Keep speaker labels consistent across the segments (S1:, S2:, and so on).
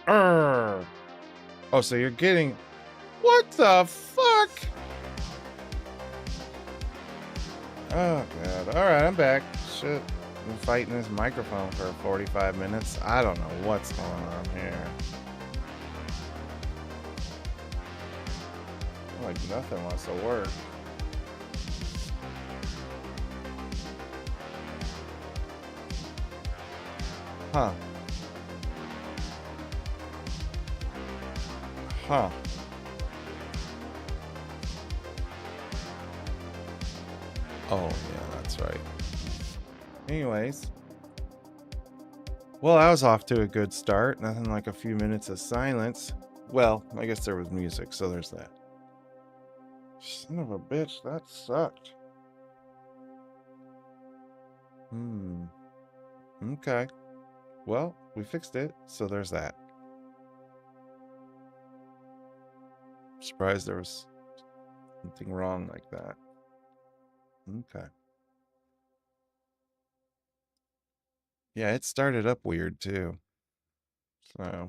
S1: Urgh. Oh, so you're getting... What the fuck? Oh, God. Alright, I'm back. Shit. I've been fighting this microphone for 45 minutes. I don't know what's going on here. Like, nothing wants to work. Huh. Huh. Oh, yeah, that's right. Anyways. Well, I was off to a good start. Nothing like a few minutes of silence. Well, I guess there was music, so there's that. Son of a bitch, that sucked. Okay. Well, we fixed it, so there's that. Surprised there was something wrong like that. Okay. Yeah, it started up weird too. So.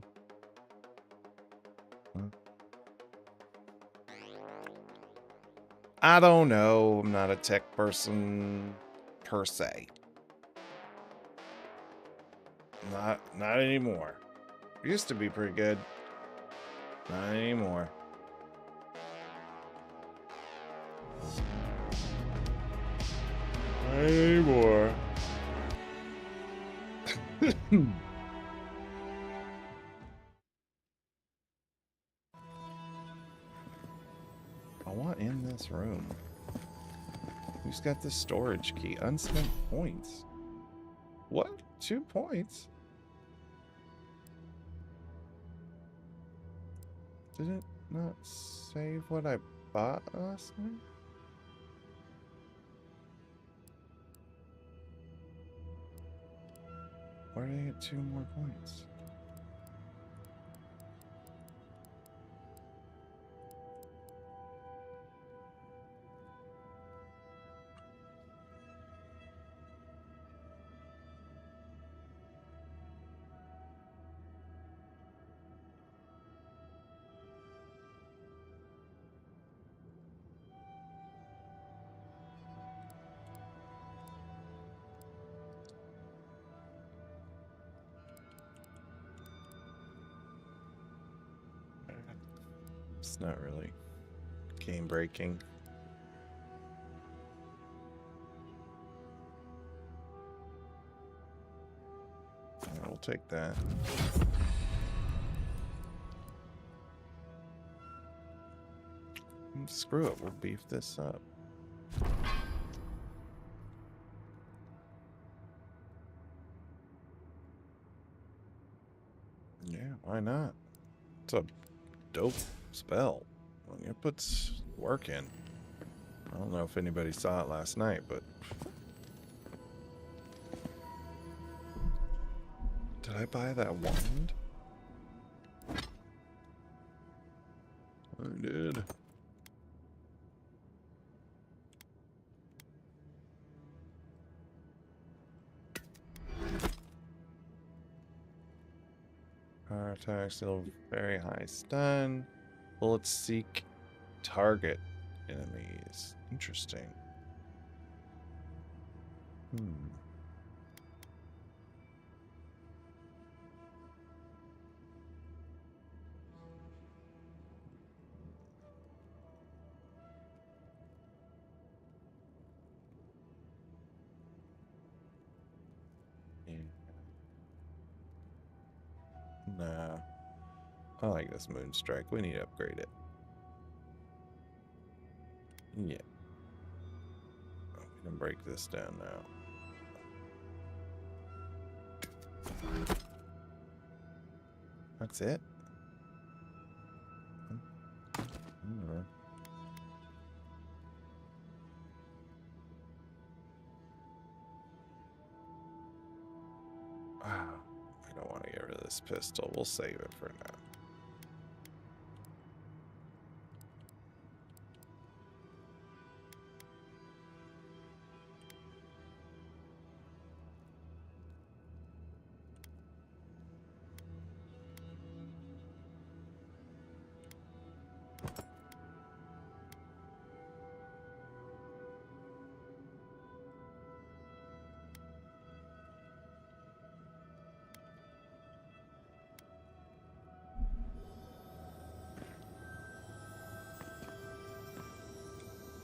S1: I don't know. I'm not a tech person per se. Not anymore. Used to be pretty good. Not anymore. Not anymore. I want in this room. Who's got the storage key? Unspent points. What? 2 points? Did it not save what I bought last night? Where did I get 2 more points? It's not really game breaking. I'll take that. Screw it, we'll beef this up. Yeah, why not? It's a dope spell. It puts work in. I don't know if anybody saw it last night, but... Did I buy that wand? I did. Power attack, still very high stun. Bullets seek target enemies. Interesting. Yeah. Nah. I like this Moonstrike. We need to upgrade it. Yeah. We can break this down now. That's it? I don't want to get rid of this pistol. We'll save it for now.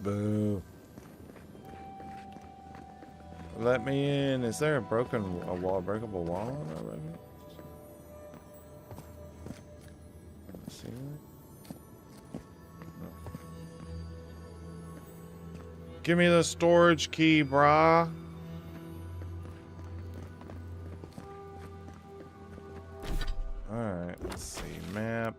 S1: Boo. Let me in. Is there a breakable wall on that right now? Ceiling? No. Give me the storage key, brah. Alright, let's see. Map.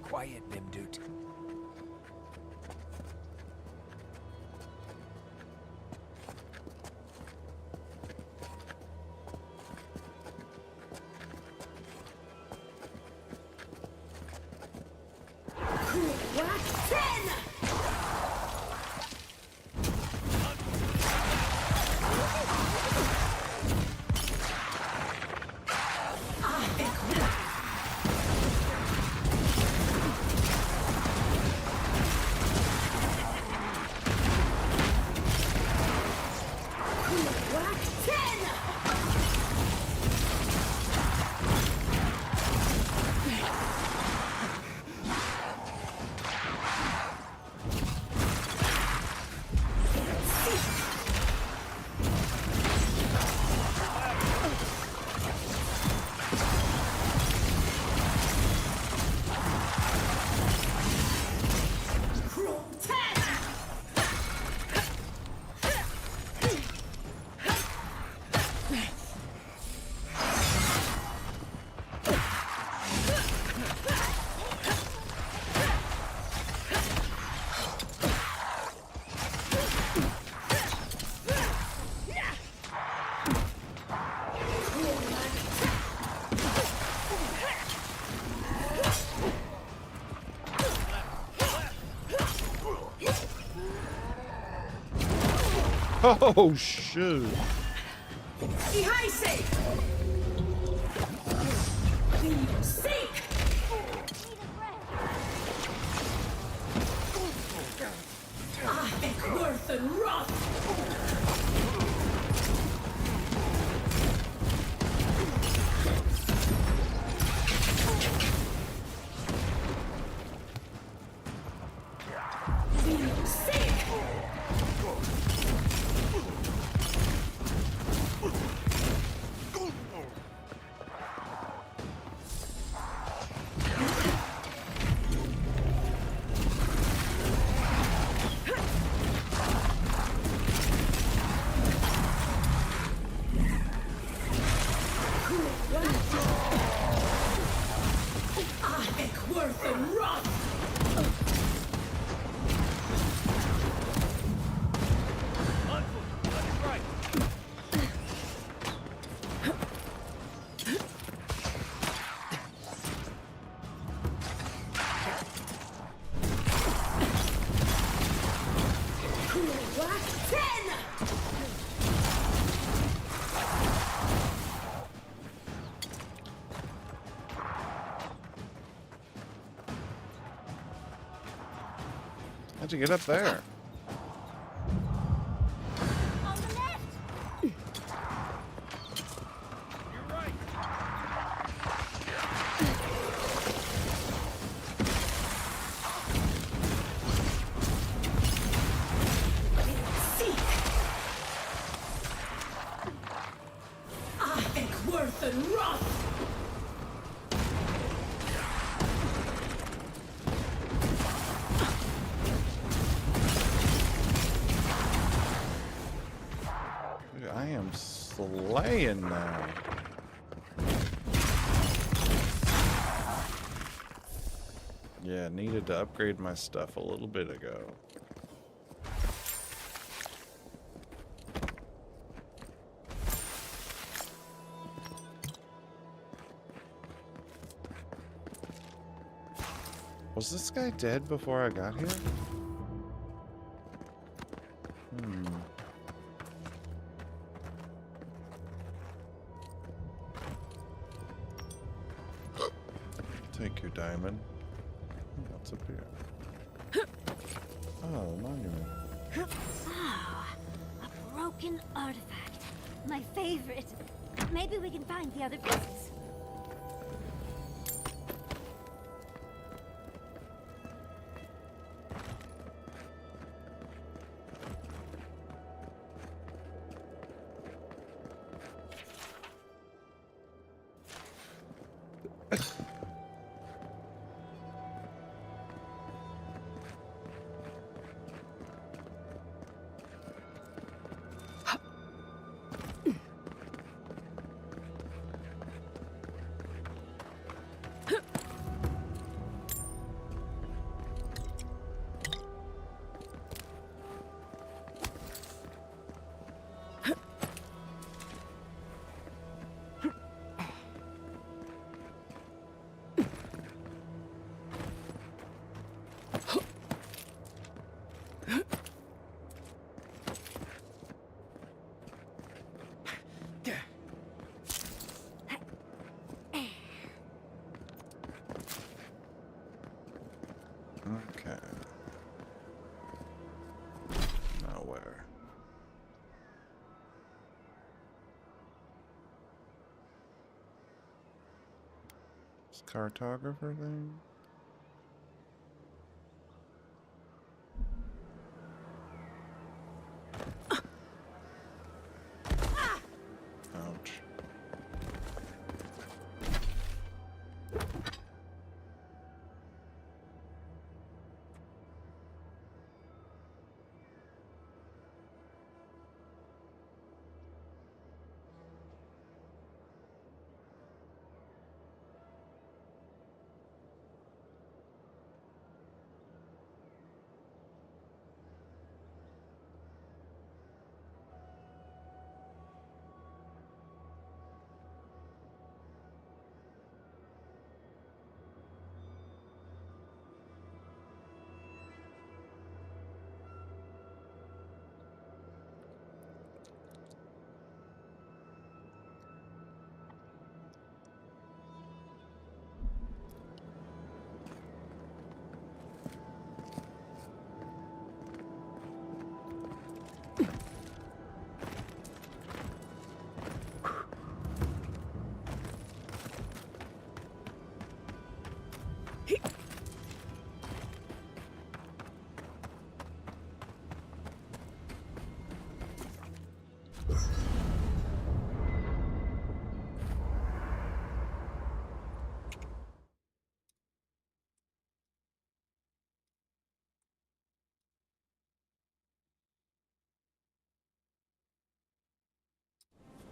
S2: Quiet, Nimdut.
S1: Oh, shoot.
S3: Behind safe! Safe! Worth and Roth! Worth and Roth!
S1: How'd you get up there?
S3: On the left!
S2: You're right.
S3: Seek! Eckworth and Roth!
S1: Dude, I am slaying now. Yeah, needed to upgrade my stuff a little bit ago. Was this guy dead before I got here? Take your diamond. What's up here? Oh, monument.
S4: Oh, a broken artifact. My favorite. Maybe we can find the other pieces.
S1: Okay. Now where? This cartographer thing? Ouch.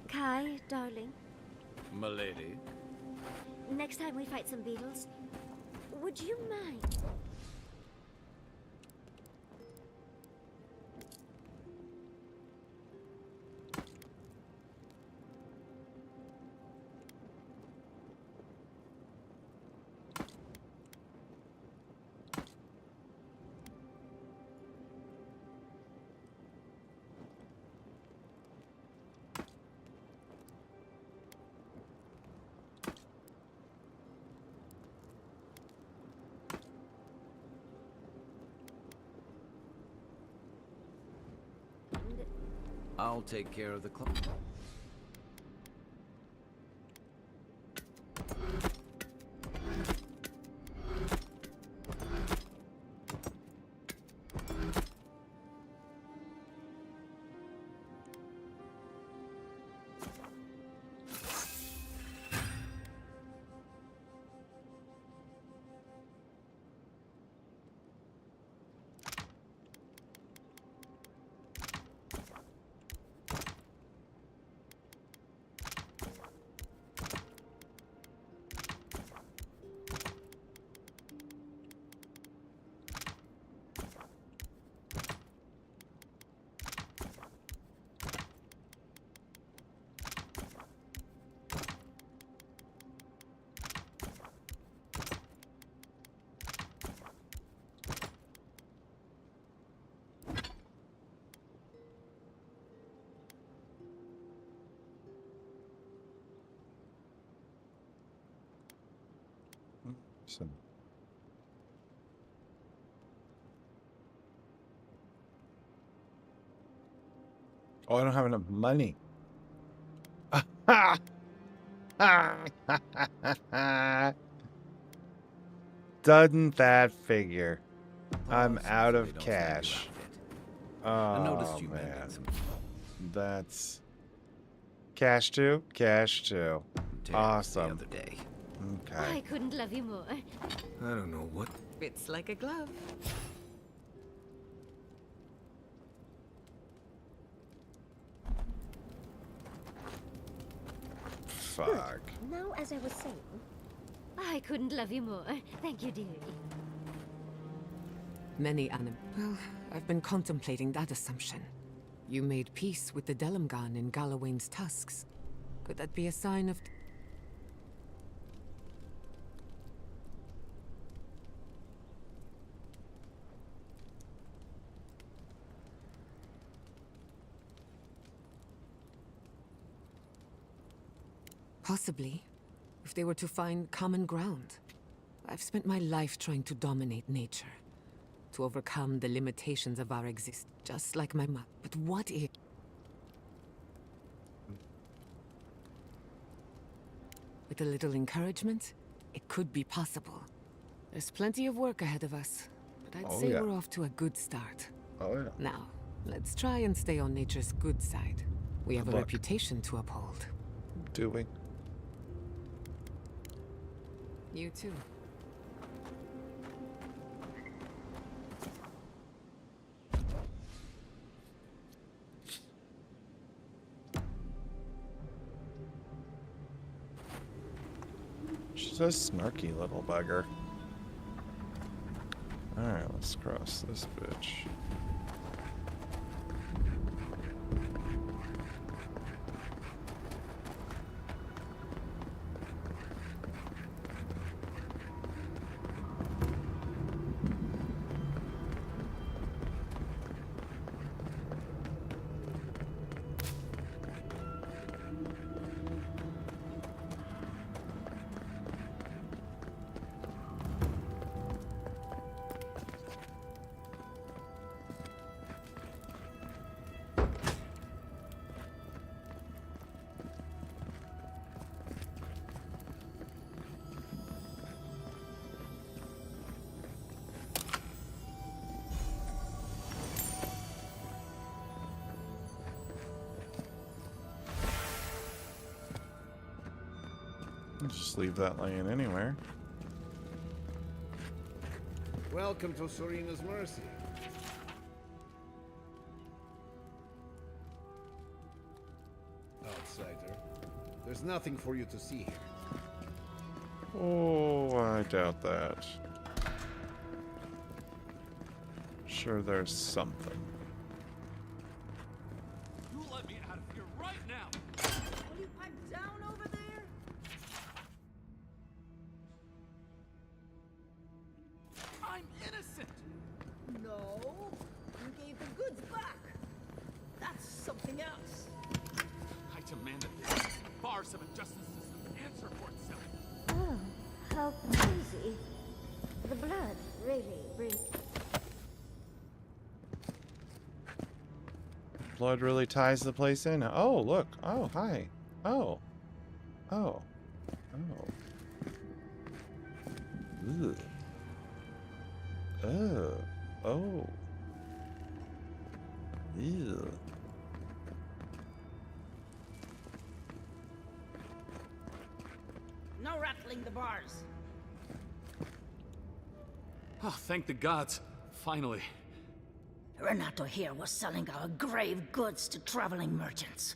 S4: Kai, darling,
S2: Milady.
S4: next time we fight some beetles, would you mind?
S2: I'll take care of the clock.
S1: So. Oh, I don't have enough money. Doesn't that figure? I'm
S2: Oh,
S1: out
S2: so
S1: of
S2: they don't snag you
S1: cash.
S2: out of it. I noticed
S1: Oh
S2: you mending
S1: man,
S2: some
S1: that's cash too. Cash too.
S2: tears
S1: Awesome.
S2: the other day.
S1: Okay.
S4: I couldn't love you more.
S2: I don't know what.
S5: Fits like a glove.
S1: Fuck.
S6: Now, as I was saying,
S4: I couldn't love you more. Thank you, dearie.
S5: Many Well, I've been contemplating that assumption. You made peace with the Delimgan in Galawain's tusks. Could that be a sign of... Possibly, if they were to find common ground. I've spent my life trying to dominate nature, to overcome the limitations of our existence, just like my mother. But what if... With a little encouragement, it could be possible. There's plenty of work ahead of us, but I'd say
S1: yeah.
S5: we're off to a good start.
S1: Oh yeah.
S5: Now, let's try and stay on nature's good side. We have
S1: Good
S5: a
S1: luck.
S5: reputation to uphold.
S1: Doing.
S5: You too.
S1: She's a snarky little bugger. Alright, let's cross this bitch. Just leave that laying anywhere.
S7: Welcome to Serena's Mercy. Outsider, there's nothing for you to see here.
S1: Oh, I doubt that. Sure, there's something.
S2: You let me out of here right now.
S3: Will you pipe down over there?
S2: I'm innocent.
S3: No. You gave the goods back. That's something else.
S2: I demanded this. The farce of a justice system answer for itself.
S4: Oh, how crazy. The blood really brings...
S1: Blood really ties the place in. Oh, look. Oh, hi. Oh. Oh. Oh. Ugh. Oh. Ew.
S3: No rattling the bars.
S2: Oh, thank the gods. Finally.
S3: Renato here was selling our grave goods to traveling merchants.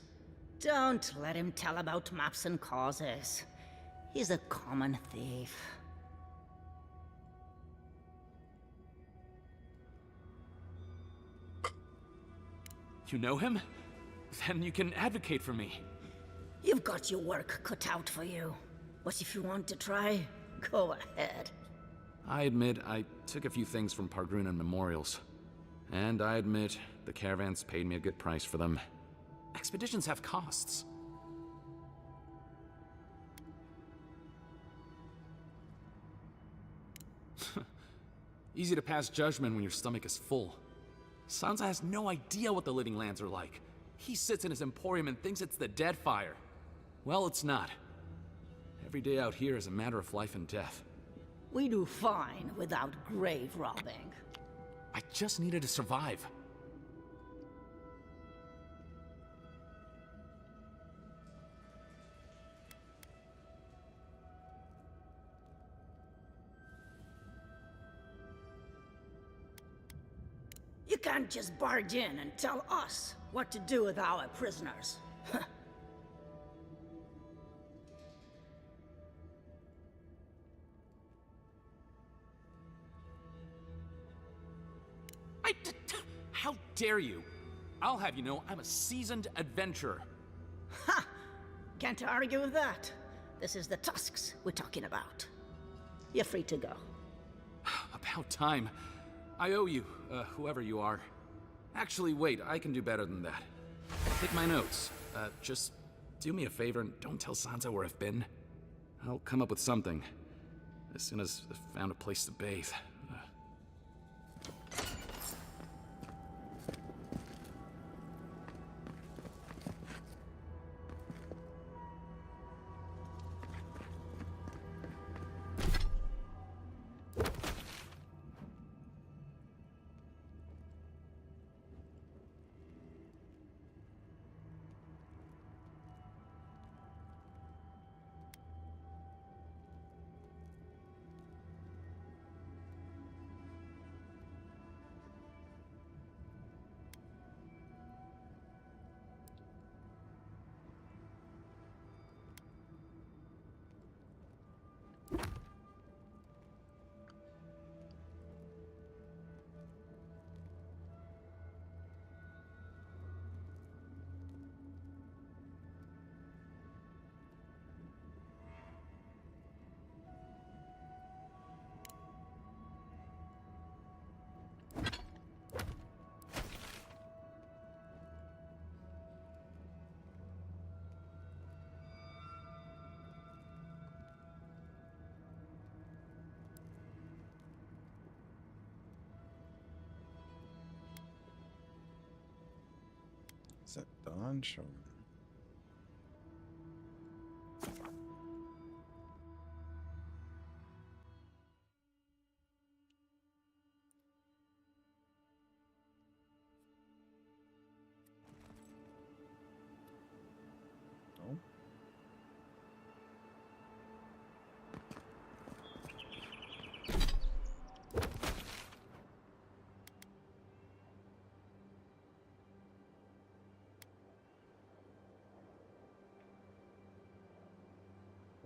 S3: Don't let him tell about maps and causes. He's a common thief.
S2: You know him? Then you can advocate for me.
S3: You've got your work cut out for you. But if you want to try, go ahead.
S2: I admit I took a few things from Pargrunan memorials. And I admit the caravans paid me a good price for them. Expeditions have costs. Easy to pass judgment when your stomach is full. Sansa has no idea what the living lands are like. He sits in his emporium and thinks it's the Deadfire. Well, it's not. Every day out here is a matter of life and death.
S3: We do fine without grave robbing.
S2: I just needed to survive.
S3: You can't just barge in and tell us what to do with our prisoners.
S2: How dare you? I'll have you know I'm a seasoned adventurer.
S3: Ha! Can't argue with that. This is the tusks we're talking about. You're free to go.
S2: About time. I owe you, whoever you are. Actually, wait, I can do better than that. Take my notes. Just do me a favor and don't tell Sansa where I've been. I'll come up with something. As soon as I've found a place to bathe.
S1: Is that Dawn Shore? No.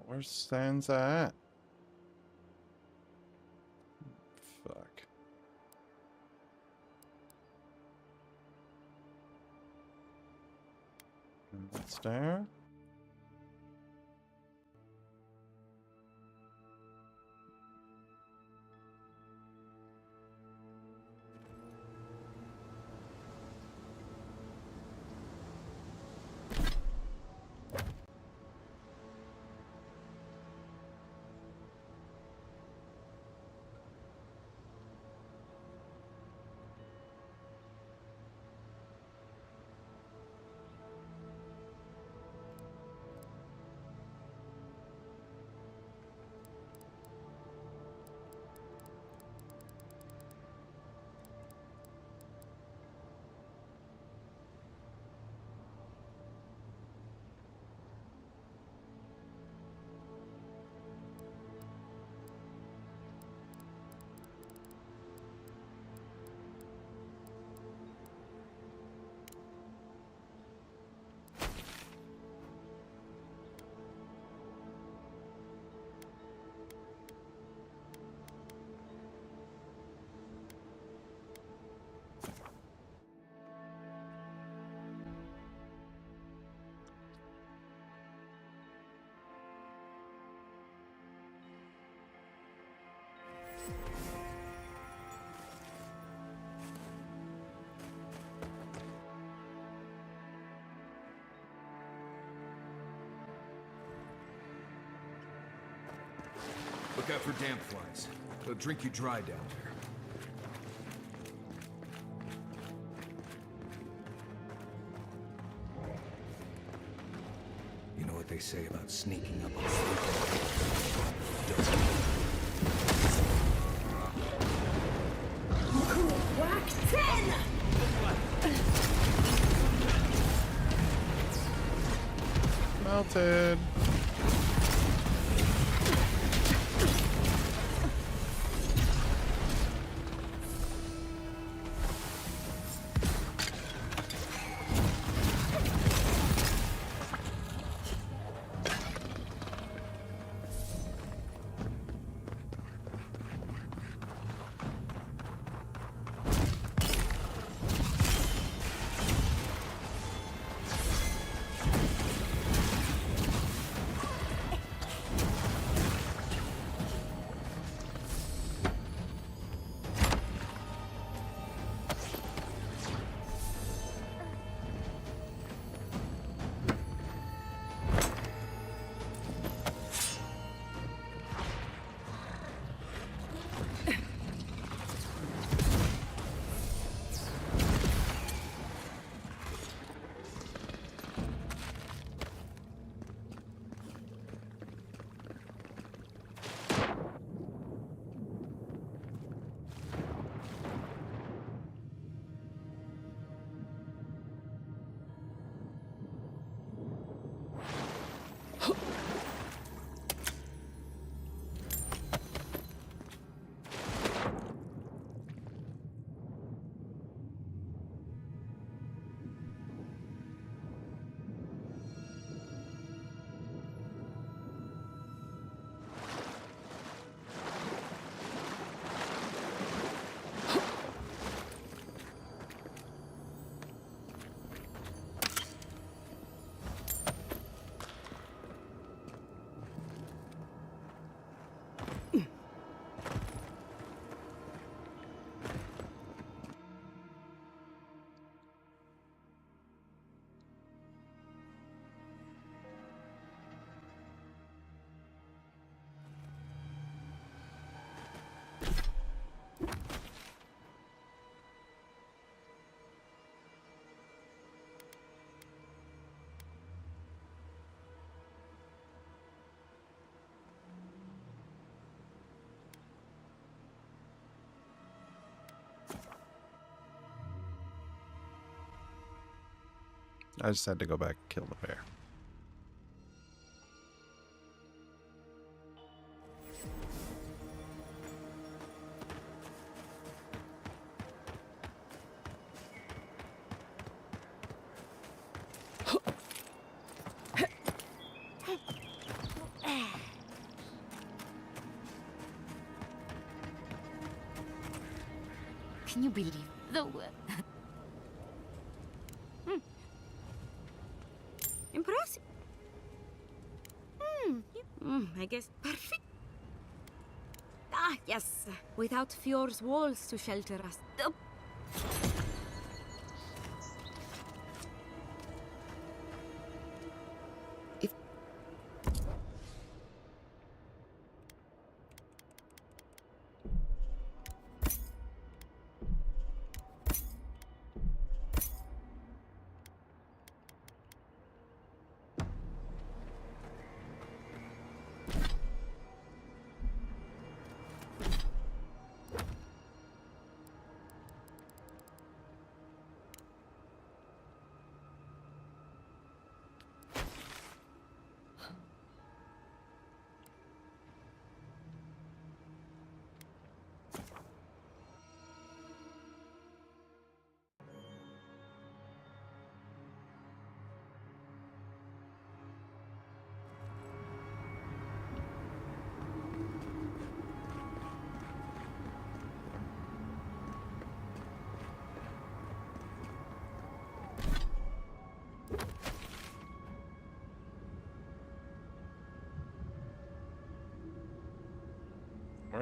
S1: Where's Sansa at? Fuck. That's there.
S6: Look out for damp flies. They'll drink you dry down there. You know what they say about sneaking up on sleeping?
S3: Whack 10!
S1: Melted. I just had to go back and kill the bear.
S4: Can you believe the
S8: Impressive. I guess perfect. Ah, yes. Without Fjord's walls to shelter us.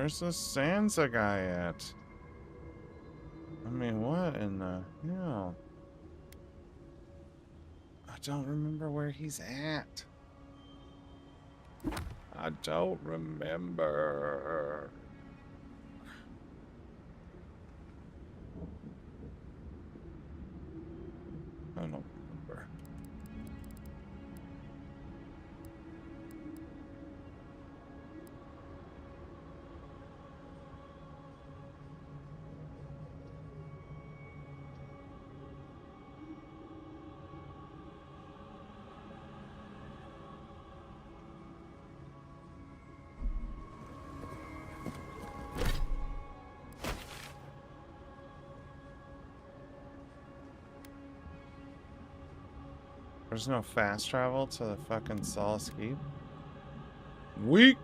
S1: Where's the Sansa guy at? I mean, what in the hell? I don't remember where he's at. I don't remember. I don't remember. There's no fast travel to the fucking Solace Keep. Weak.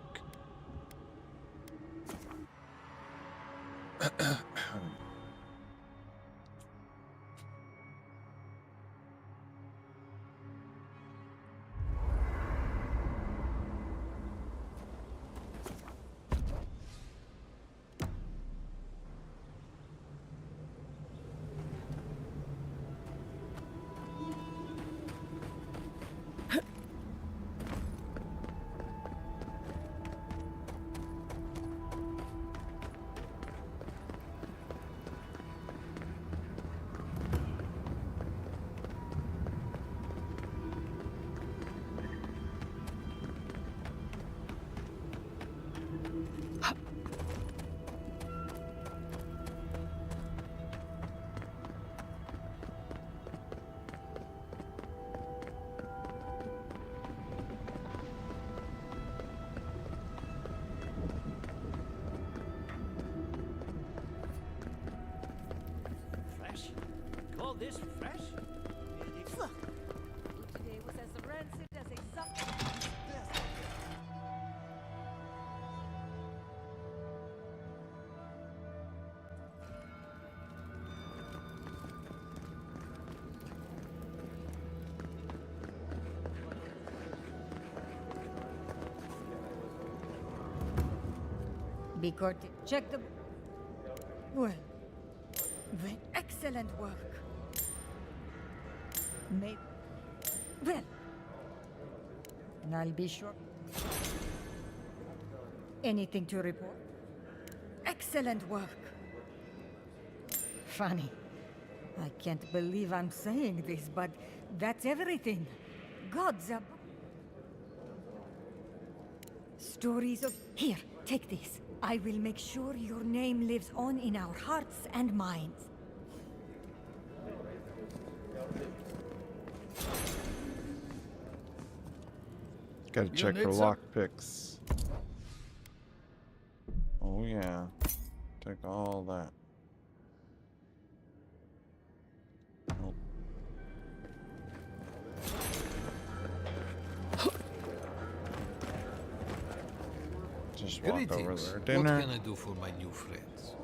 S9: Fresh? Call this fresh?
S4: Today was as rancid as a suck.
S10: Be courteous. Check the... Well, excellent work. May... Well, and I'll be sure. Anything to report? Excellent work. Funny. I can't believe I'm saying this, but that's everything. Gods above. Stories of... Here, take this. I will make sure your name lives on in our hearts and minds.
S1: Gotta check for lockpicks. Oh yeah. Take all that. Nope. Just walk over
S6: Greetings.
S1: there.
S6: What
S1: Dinner.
S6: can I do for my new friends?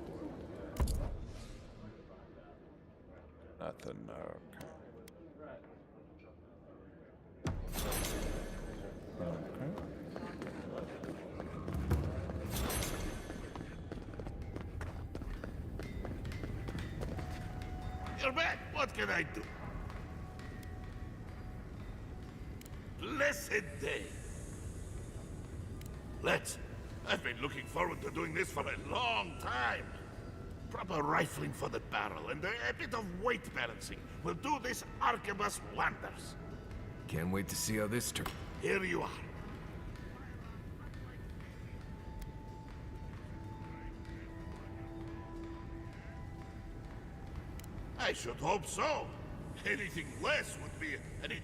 S1: Nothing. Okay. Okay.
S11: You're back. What can I do? Blessed day. Let's. I've been looking forward to doing this for a long time. Proper rifling for the barrel and a bit of weight balancing will do this arquebus wonders.
S6: Can't wait to see how this turns.
S11: Here you are. I should hope so. Anything less would be any...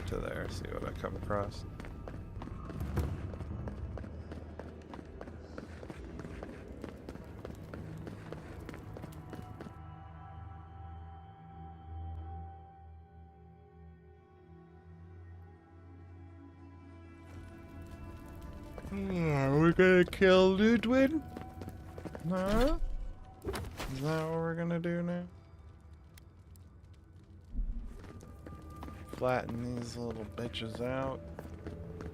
S1: right to there, see what I come across. We're gonna kill Ludwig? No? Is that what we're gonna do now? Flatten these little bitches out.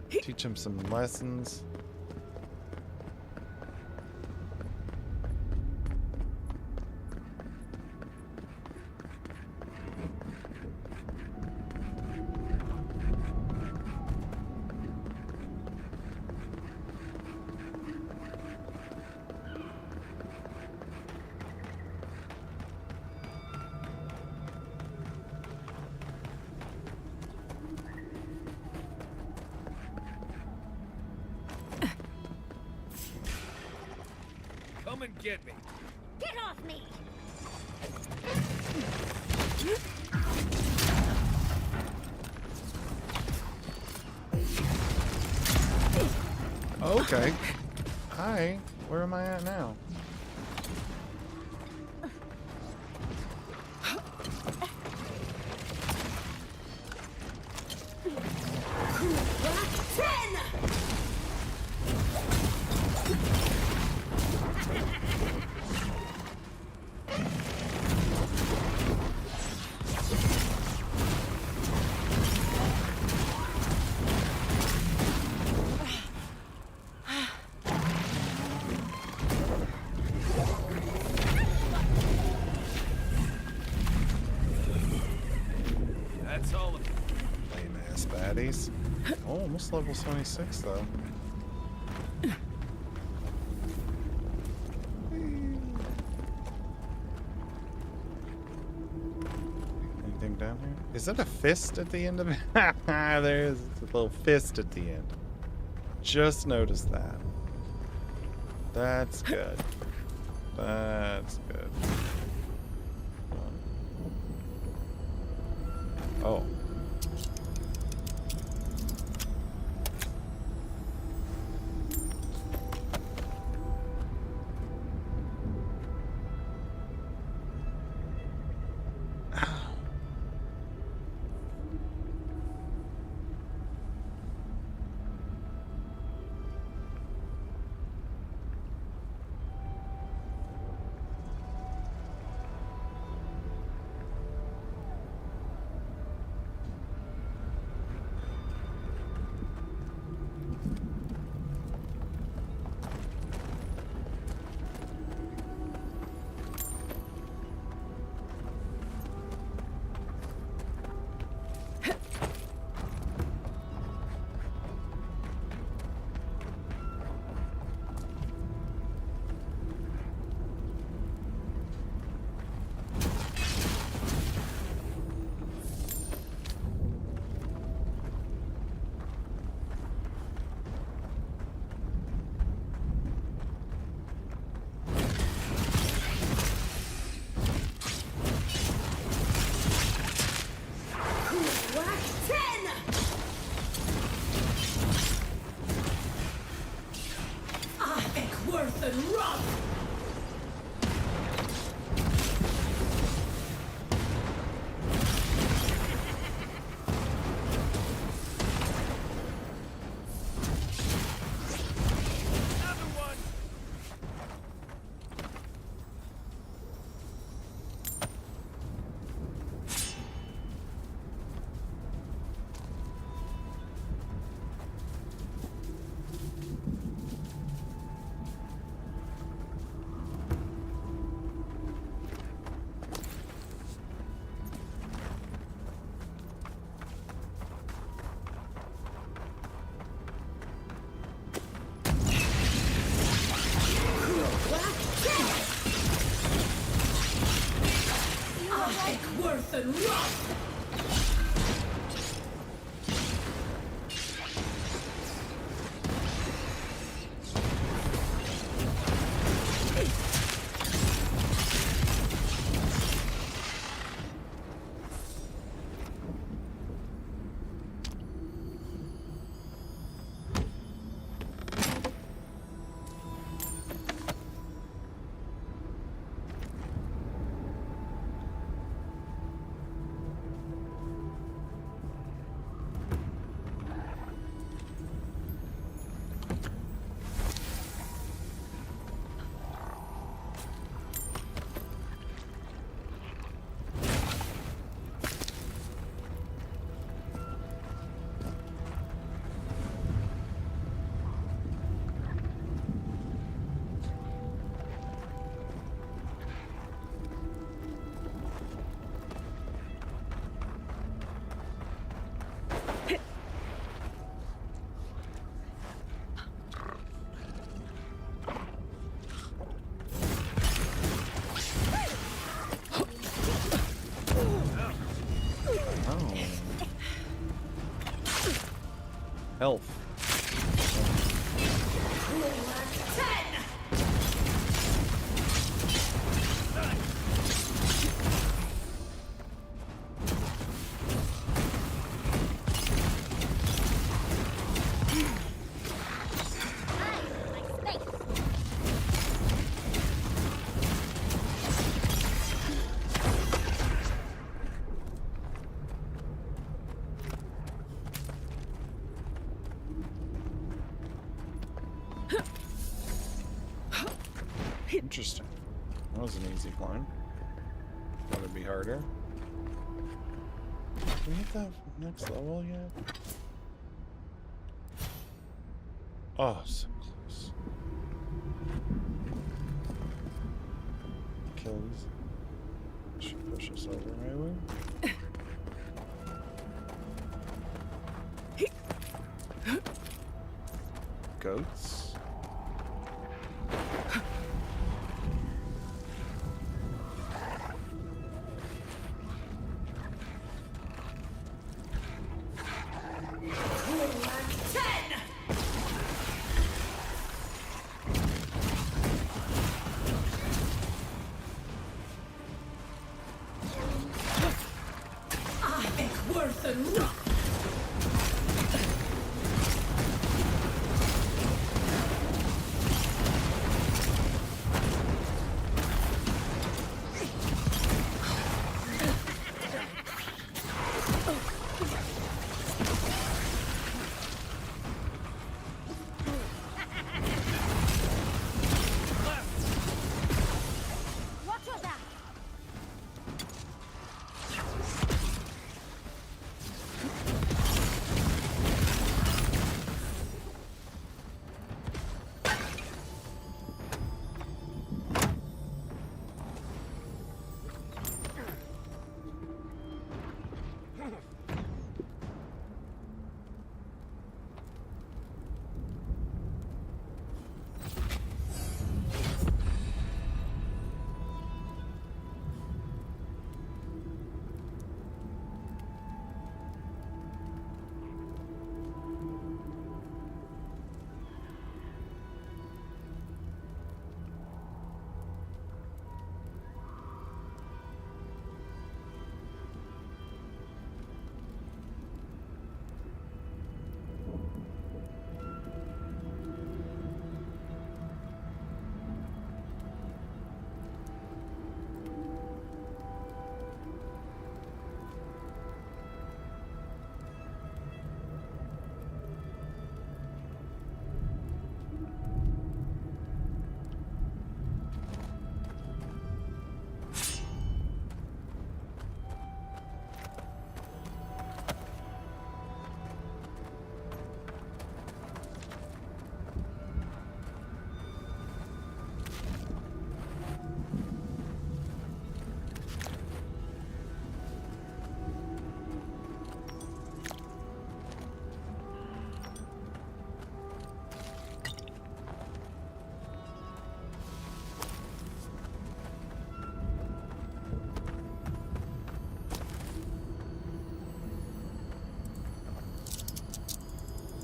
S1: Teach them some lessons.
S9: Come and get me.
S4: Get off me!
S1: Okay. Hi. Where am I at now?
S9: That's all of it.
S1: Lame ass baddies. Oh, almost level 26 though. Anything down here? Is that a fist at the end of it? There's a little fist at the end. Just noticed that. That's good. That's good. Oh. Elf. Interesting. That was an easy climb. Thought it'd be harder. Did we hit that next level yet? Oh, so close. Kill these. Should push us over maybe. Goats.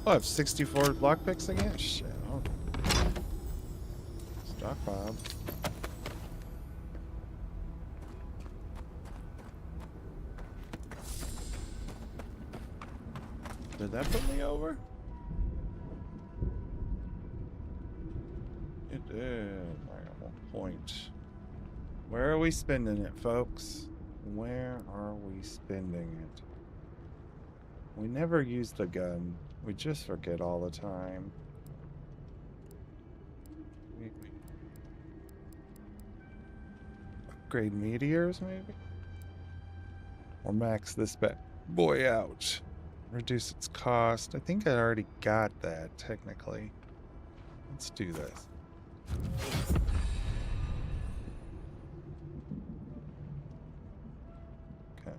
S1: Oh, I have 64 lockpicks again? Shit. Okay. Stockpile. Did that put me over? It did. Alright, at one point. Where are we spending it, folks? Where are we spending it? We never use the gun. We just forget all the time. Upgrade meteors, maybe? Or max this bad boy out. Reduce its cost. I think I already got that, technically. Let's do this. Okay.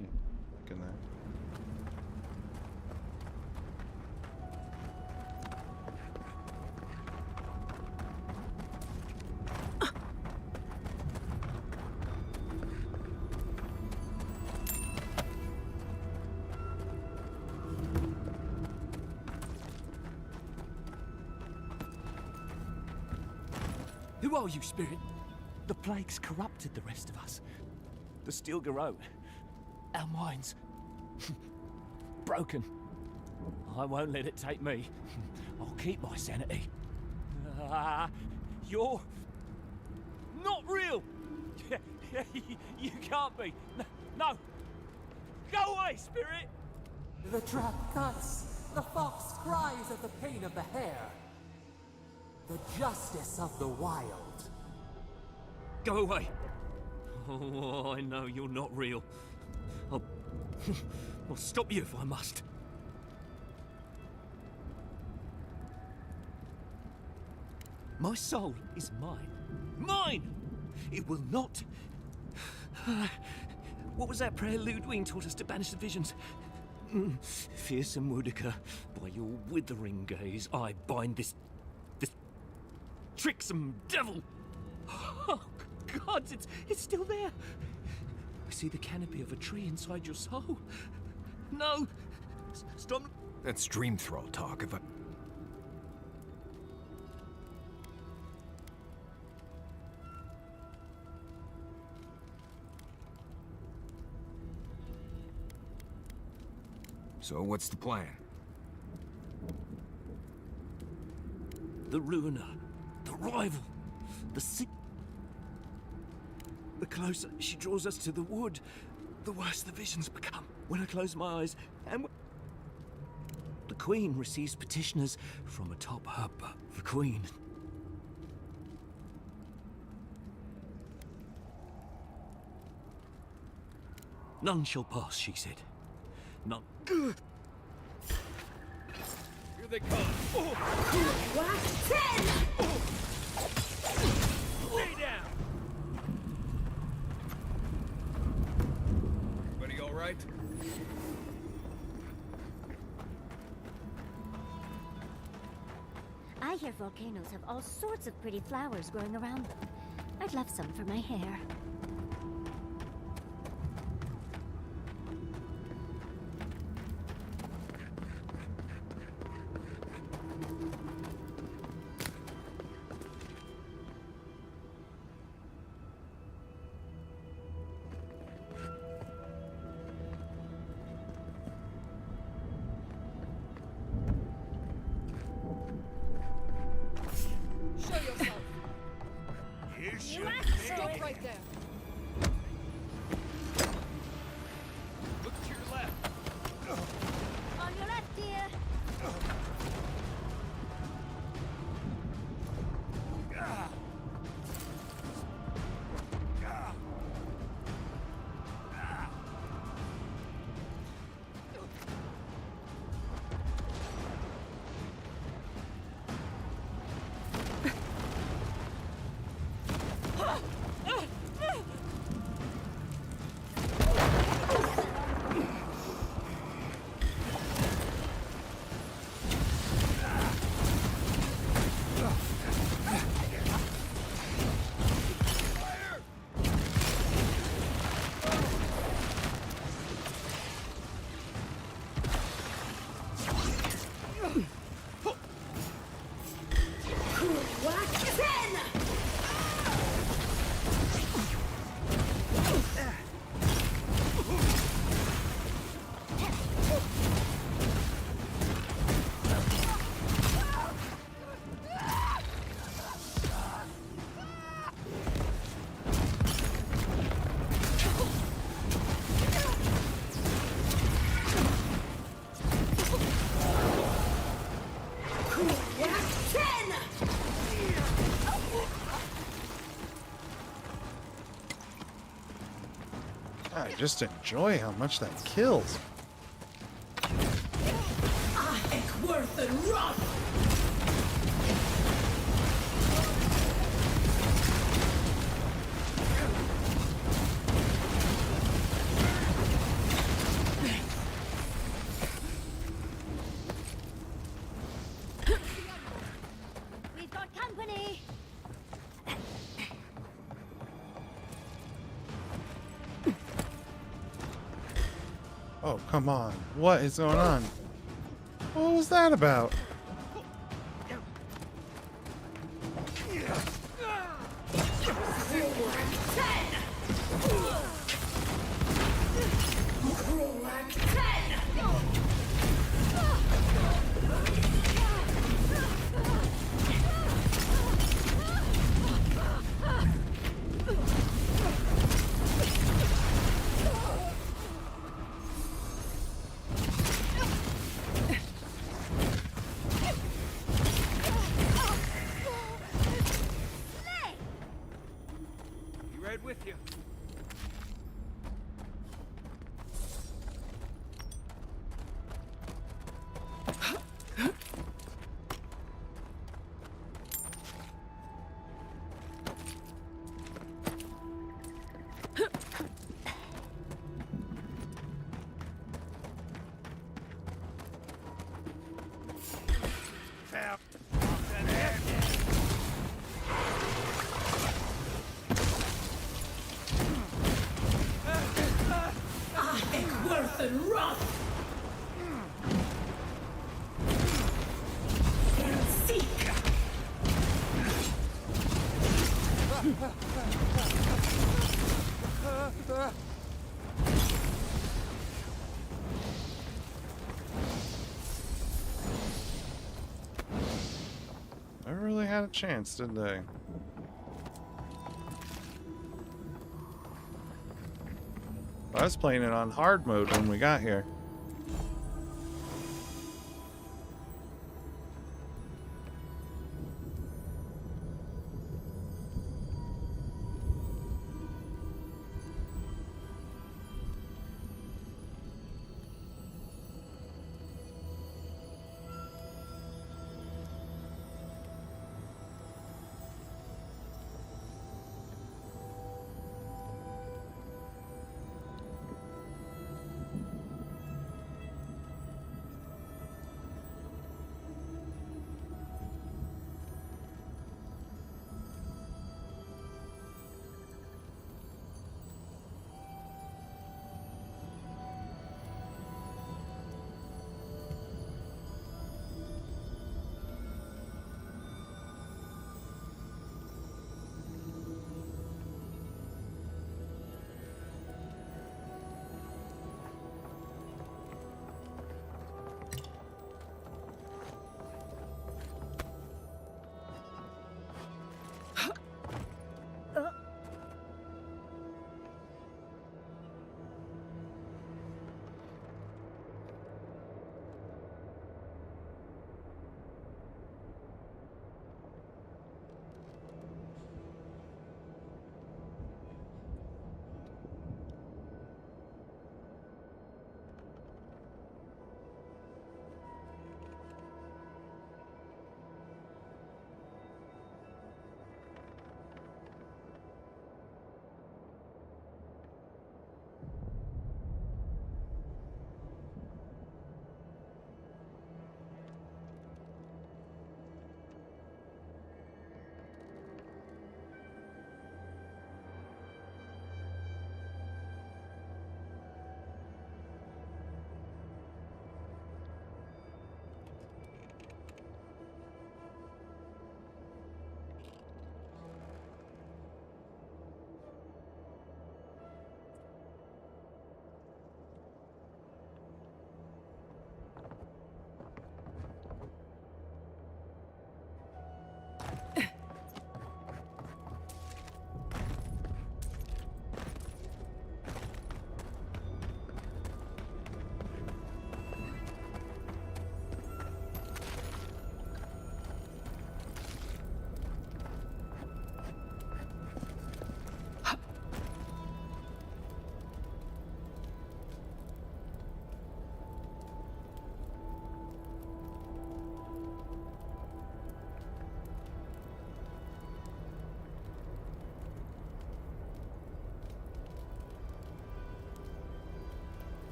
S1: Yeah, look at that.
S2: Who are you, Spirit?
S6: The plague's corrupted the rest of us. The steel garrote. Our minds. Broken. I won't let it take me. I'll keep my sanity. You're... not real! You can't be. No! Go away, Spirit!
S12: The trap cuts. The fox cries at the pain of the hare. The justice of the wild.
S6: Go away! Oh, I know you're not real. I'll stop you if I must. My soul is mine. Mine! It will not... What was that prayer Ludwig taught us to banish the visions? Fearsome Woodica, by your withering gaze, I bind this tricksome devil. Oh, God, it's still there. I see the canopy of a tree inside your soul. No! Stop!
S9: That's dream thrall talk. If I... So what's the plan?
S6: The ruiner, the rival, the sick. The closer she draws us to the wood, the worse the visions become. When I close my eyes, and the Queen receives petitioners from atop her. The Queen. None shall pass, she said. None.
S9: Here they come. Stay down. Everybody all right?
S4: I hear volcanoes have all sorts of pretty flowers growing around them. I'd love some for my hair.
S9: Stop right there. Look to your left.
S4: On your left, dear.
S1: I just enjoy how much that kills.
S4: We've got company.
S1: Oh, come on. What is going on? What was that about?
S9: Right with you.
S1: Never really had a chance, did they? I was playing it on hard mode when we got here.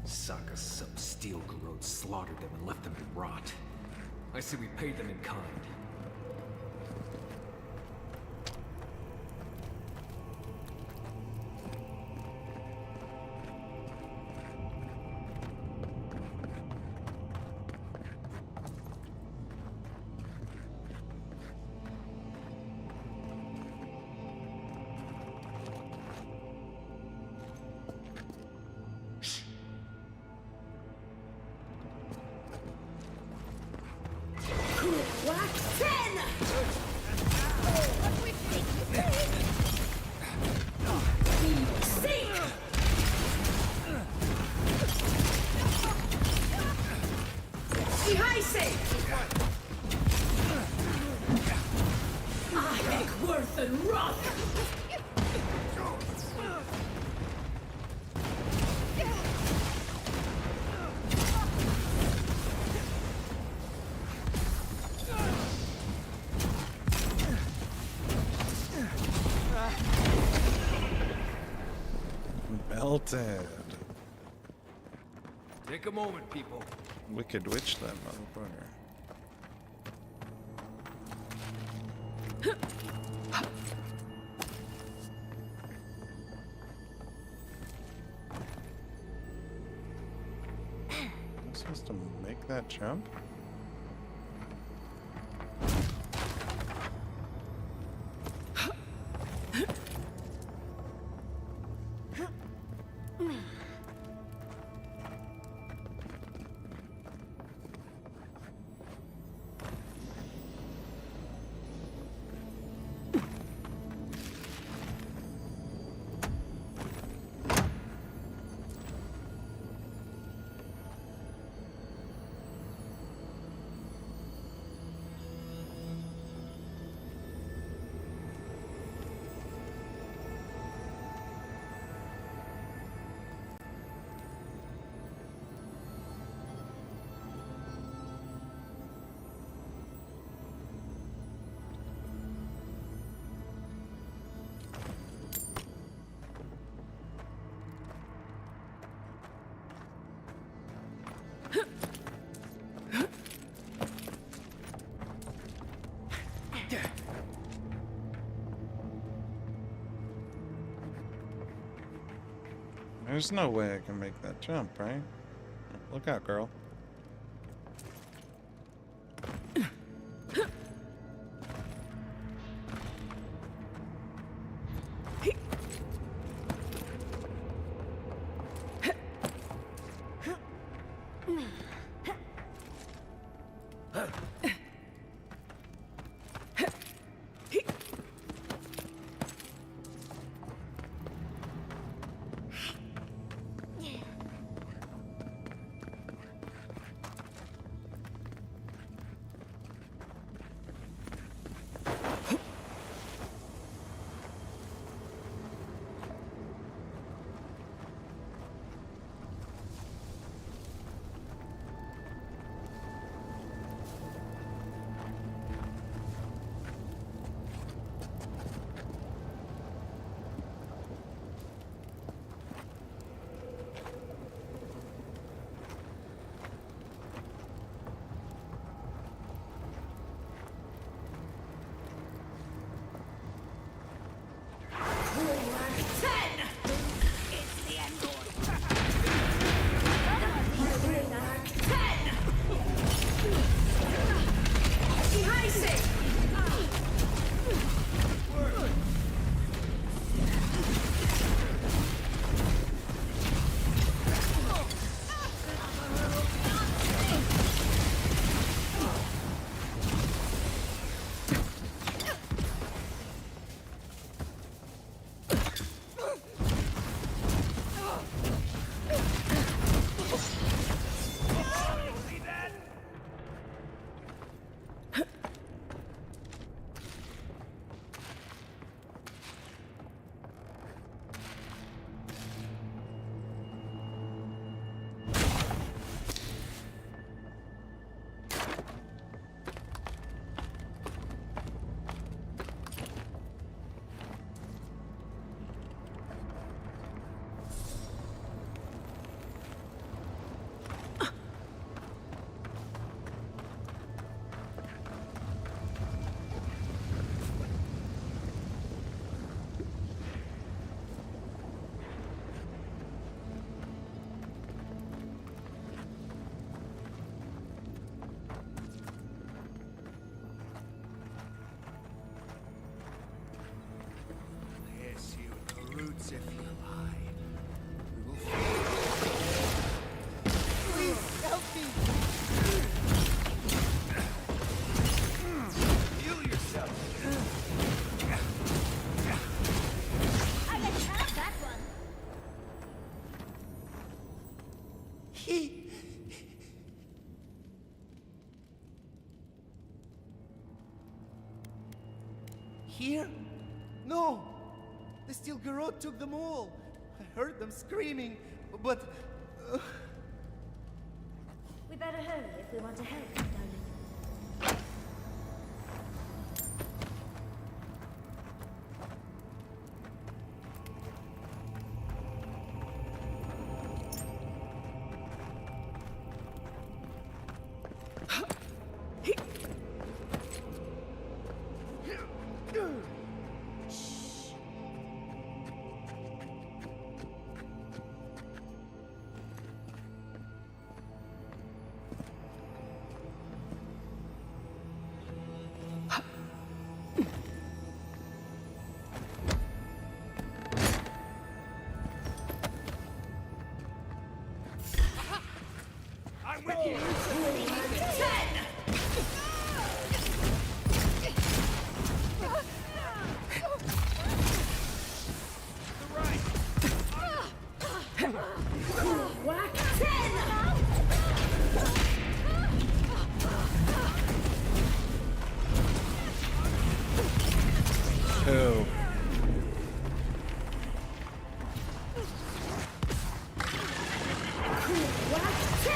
S13: Suckers, some steel corrode slaughtered them and left them to rot. I say we paid them in kind.
S3: and run!
S1: Melted.
S9: Take a moment, people.
S1: Wicked witch, that motherfucker. I'm supposed to make that jump? There's no way I can make that jump, right? Look out, girl.
S9: Yes, you, the roots if you lie. We will
S12: Please help me!
S9: heal yourself.
S4: I can have that one.
S12: Here?
S14: No! The Steel Garrote took them all. I heard them screaming, but...
S4: We better hurry if we want to help, darling.
S6: I'm with you!
S3: Whack 10!
S1: Two.
S3: Whack 10!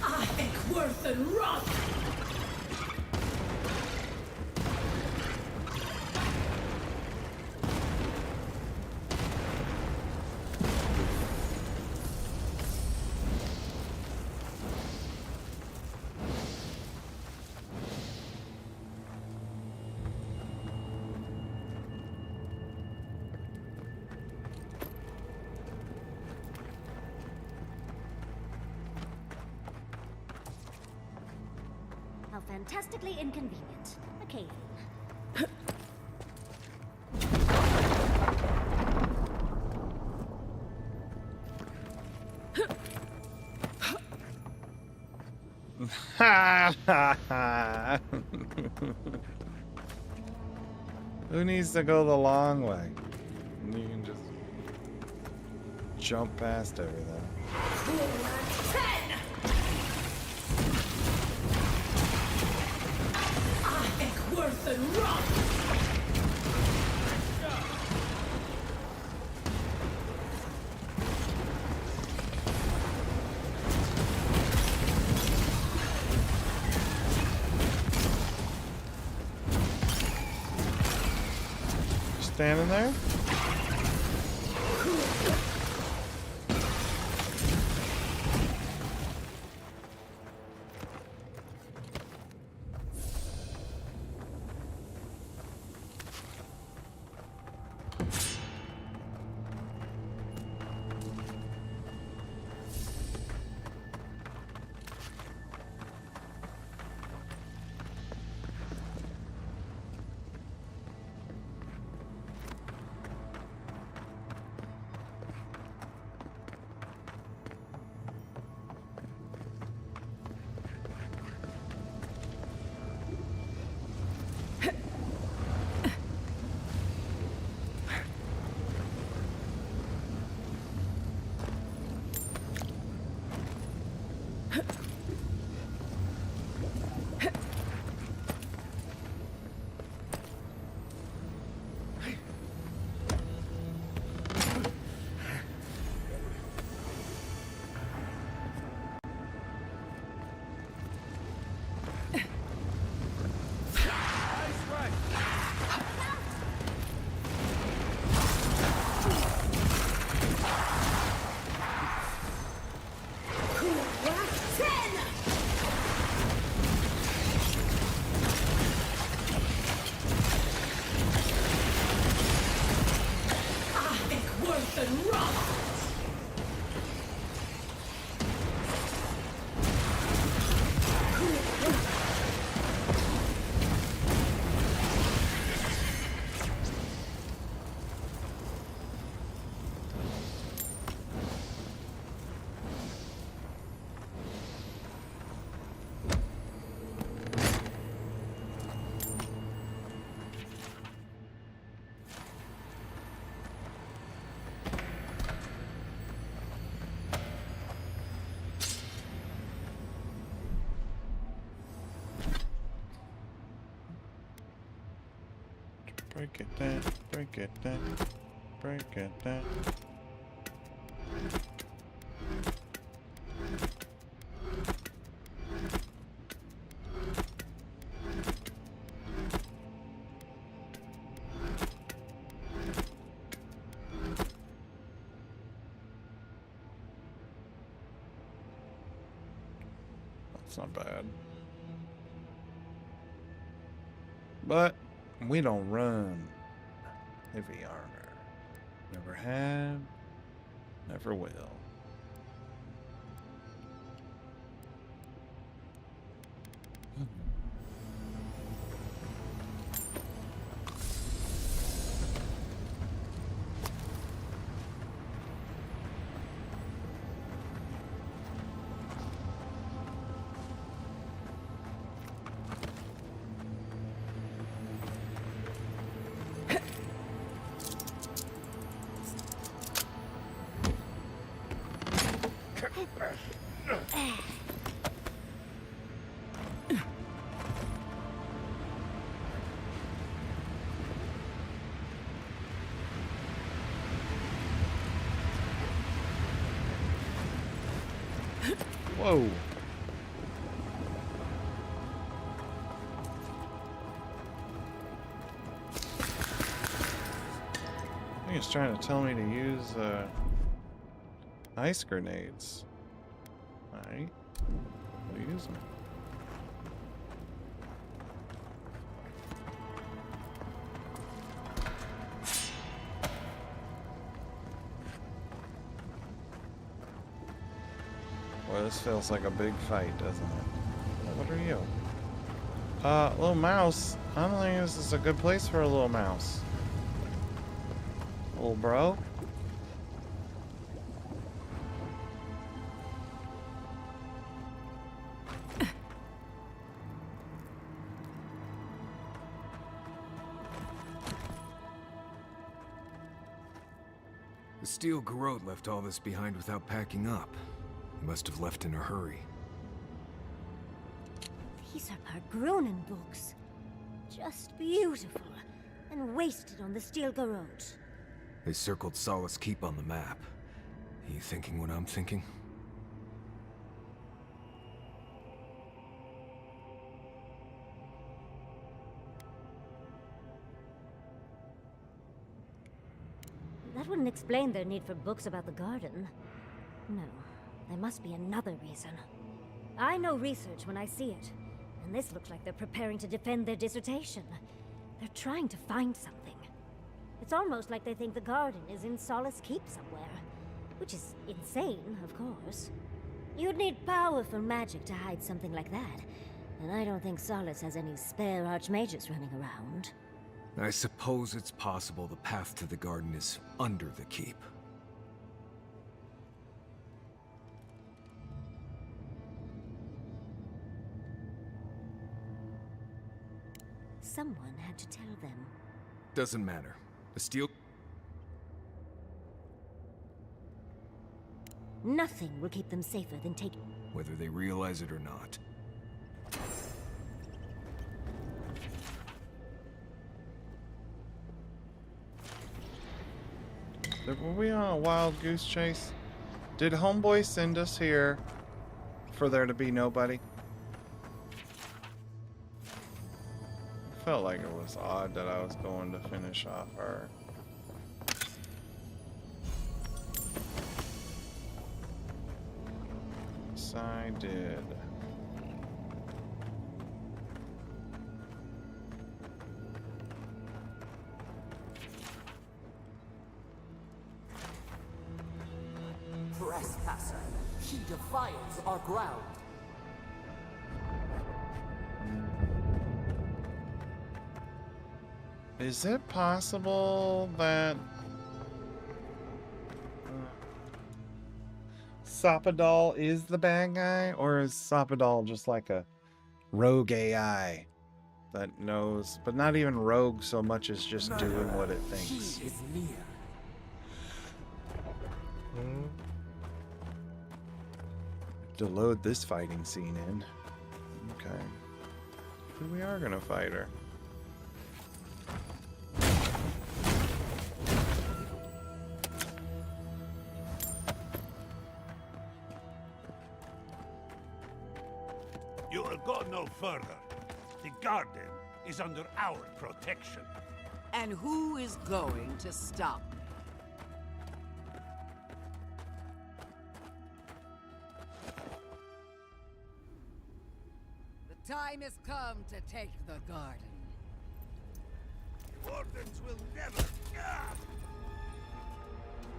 S3: I think worth and run!
S4: How fantastically inconvenient. A cave.
S1: Who needs to go the long way? You can just jump past everything.
S3: I think worth and run!
S1: Standing there? Break it down, break it down, break it down. That's not bad. But we don't run heavy armor. Never have, never will. Whoa. I think it's trying to tell me to use ice grenades. Alright. We'll use them. Boy, this feels like a big fight, doesn't it? What are you? Little mouse. I don't think this is a good place for a little mouse. Little bro.
S13: The steel garrote left all this behind without packing up. He must have left in a hurry.
S4: These are Pargrunen books. Just beautiful. And wasted on the steel garrote.
S13: They circled Solace Keep on the map. Are you thinking what I'm thinking?
S4: That wouldn't explain their need for books about the garden. No, there must be another reason. I know research when I see it, and this looks like they're preparing to defend their dissertation. They're trying to find something. It's almost like they think the garden is in Solace Keep somewhere, which is insane, of course. You'd need powerful magic to hide something like that, and I don't think Solace has any spare archmages running around.
S13: I suppose it's possible the path to the garden is under the keep.
S4: Someone had to tell them.
S13: Doesn't matter. The steel...
S4: Nothing will keep them safer than taking...
S13: Whether they realize it or not.
S1: Were we on a wild goose chase? Did Homeboy send us here for there to be nobody? Felt like it was odd that I was going to finish off her. Yes, I did.
S12: Trespasser, he defiles our ground.
S1: Is it possible that Sopadol is the bad guy, or is Sopadol just like a rogue AI that knows, but not even rogue so much as just doing what it thinks?
S12: He is near.
S1: To load this fighting scene in. Okay. Maybe we are gonna fight her.
S11: no further. The garden is under our protection.
S15: And who is going to stop me? The time has come to take the garden.
S11: The Wardens will never...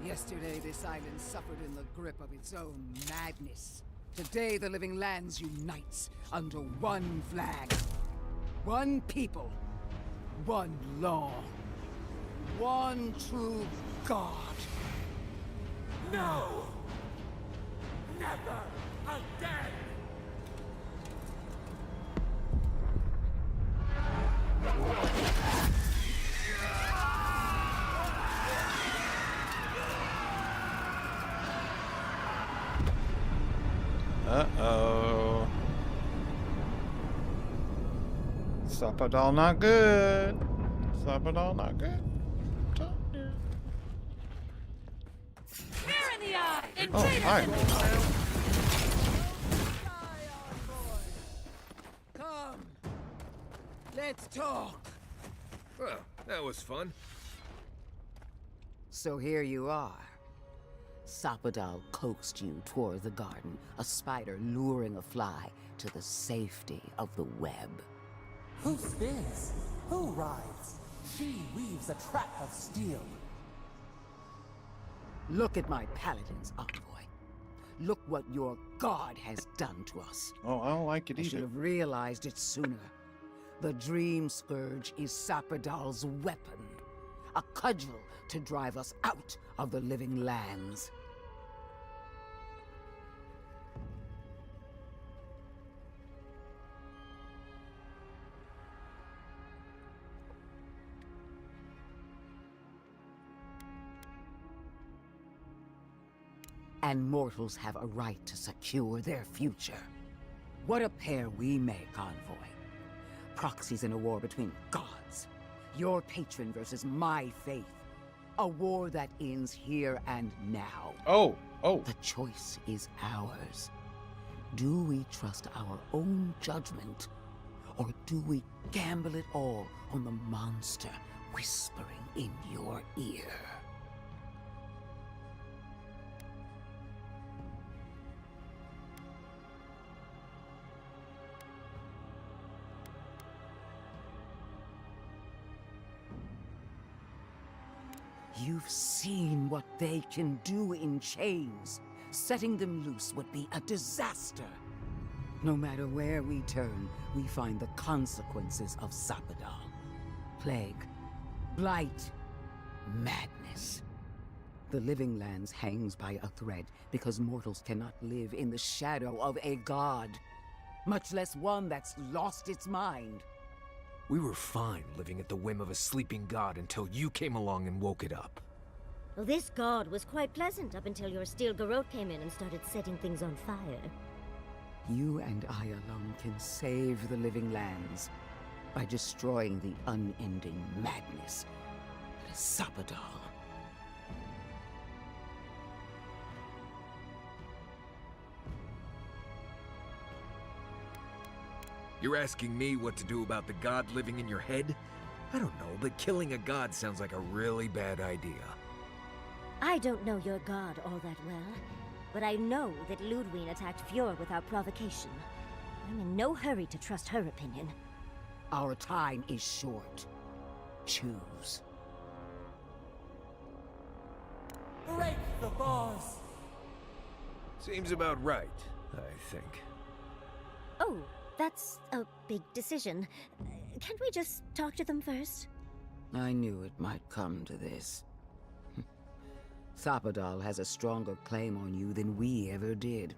S15: Yesterday, this island suffered in the grip of its own madness. Today, the Living Lands unites under one flag. One people. One law. One true God.
S12: No! Never again!
S1: Uh-oh. Sapadal not good. Sapadal not good.
S12: Spear in the eye!
S1: Oh, hi.
S15: Come. Let's talk.
S13: Well, that was fun.
S15: So here you are. Sapadal coaxed you toward the garden, a spider luring a fly to the safety of the web.
S12: Who spins? Who rides? She weaves a trap of steel.
S15: Look at my paladins, envoy. Look what your god has done to us.
S1: Oh, I don't like it
S15: I should
S1: either.
S15: have realized it sooner. The Dream Scourge is Sapadal's weapon. A cudgel to drive us out of the Living Lands. And mortals have a right to secure their future. What a pair we make, envoy. Proxies in a war between gods. Your patron versus my faith. A war that ends here and now.
S1: Oh.
S15: The choice is ours. Do we trust our own judgment? Or do we gamble it all on the monster whispering in your ear? You've seen what they can do in chains. Setting them loose would be a disaster. No matter where we turn, we find the consequences of Sapadal. Plague, blight, madness. The Living Lands hangs by a thread because mortals cannot live in the shadow of a god, much less one that's lost its mind.
S13: We were fine living at the whim of a sleeping god until you came along and woke it up.
S4: Well, this god was quite pleasant up until your steel garrote came in and started setting things on fire.
S15: You and I alone can save the Living Lands by destroying the unending madness that is Sapadal.
S13: You're asking me what to do about the god living in your head? I don't know, but killing a god sounds like a really bad idea.
S4: I don't know your god all that well, but I know that Ludwig attacked Fjord without provocation. I'm in no hurry to trust her opinion.
S15: Our time is short. Choose.
S12: Break the bars!
S13: Seems about right, I think.
S4: Oh, that's a big decision. Can't we just talk to them first?
S15: I knew it might come to this. Sapadal has a stronger claim on you than we ever did.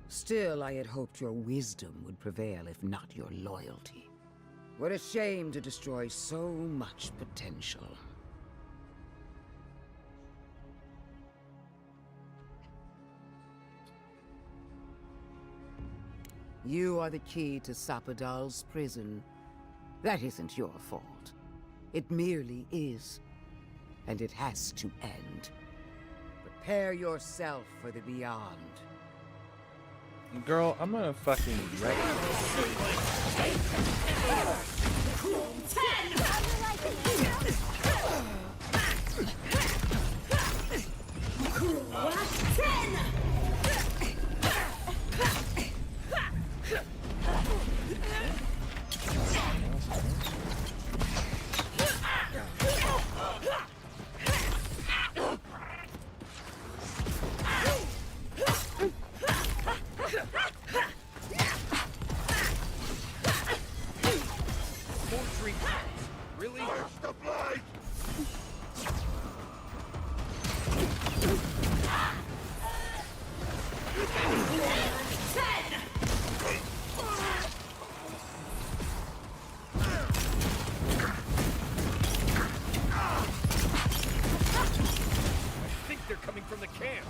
S15: Still, I had hoped your wisdom would prevail, if not your loyalty. What a shame to destroy so much potential. You are the key to Sapadal's prison. That isn't your fault. It merely is. And it has to end. Prepare yourself for the beyond.
S1: Girl, I'm gonna fucking wreck
S13: Really?
S11: The blight!
S13: I think they're coming from the camps.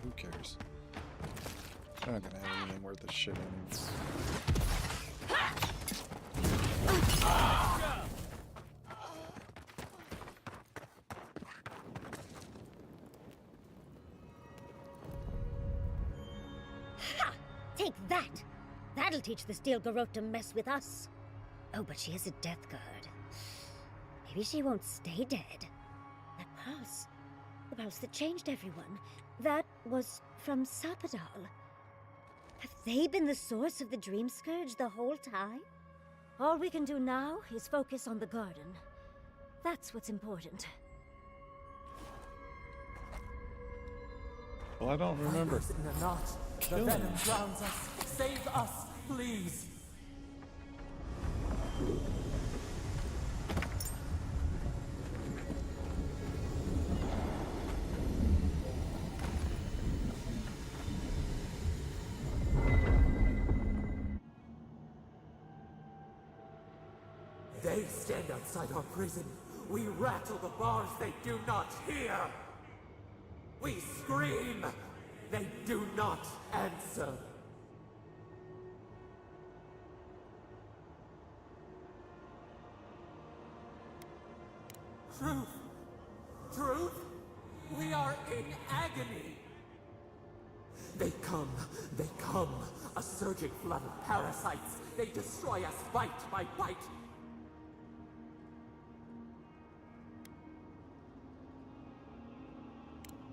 S1: Who cares? I'm not gonna have anything worth a shit anymore.
S4: Ha! Take that! That'll teach the Steel Garrote to mess with us. Oh, but she is a death guard. Maybe she won't stay dead. That pulse. The pulse that changed everyone. That was from Sapadal. Have they been the source of the Dream Scourge the whole time? All we can do now is focus on the garden. That's what's important.
S1: Well, I don't remember.
S12: In the knot. The venom drowns us. Save us, please. They stand outside our prison. We rattle the bars they do not hear. We scream. They do not answer. Truth. Truth? We are in agony. They come. A surging flood of parasites. They destroy us bite by bite.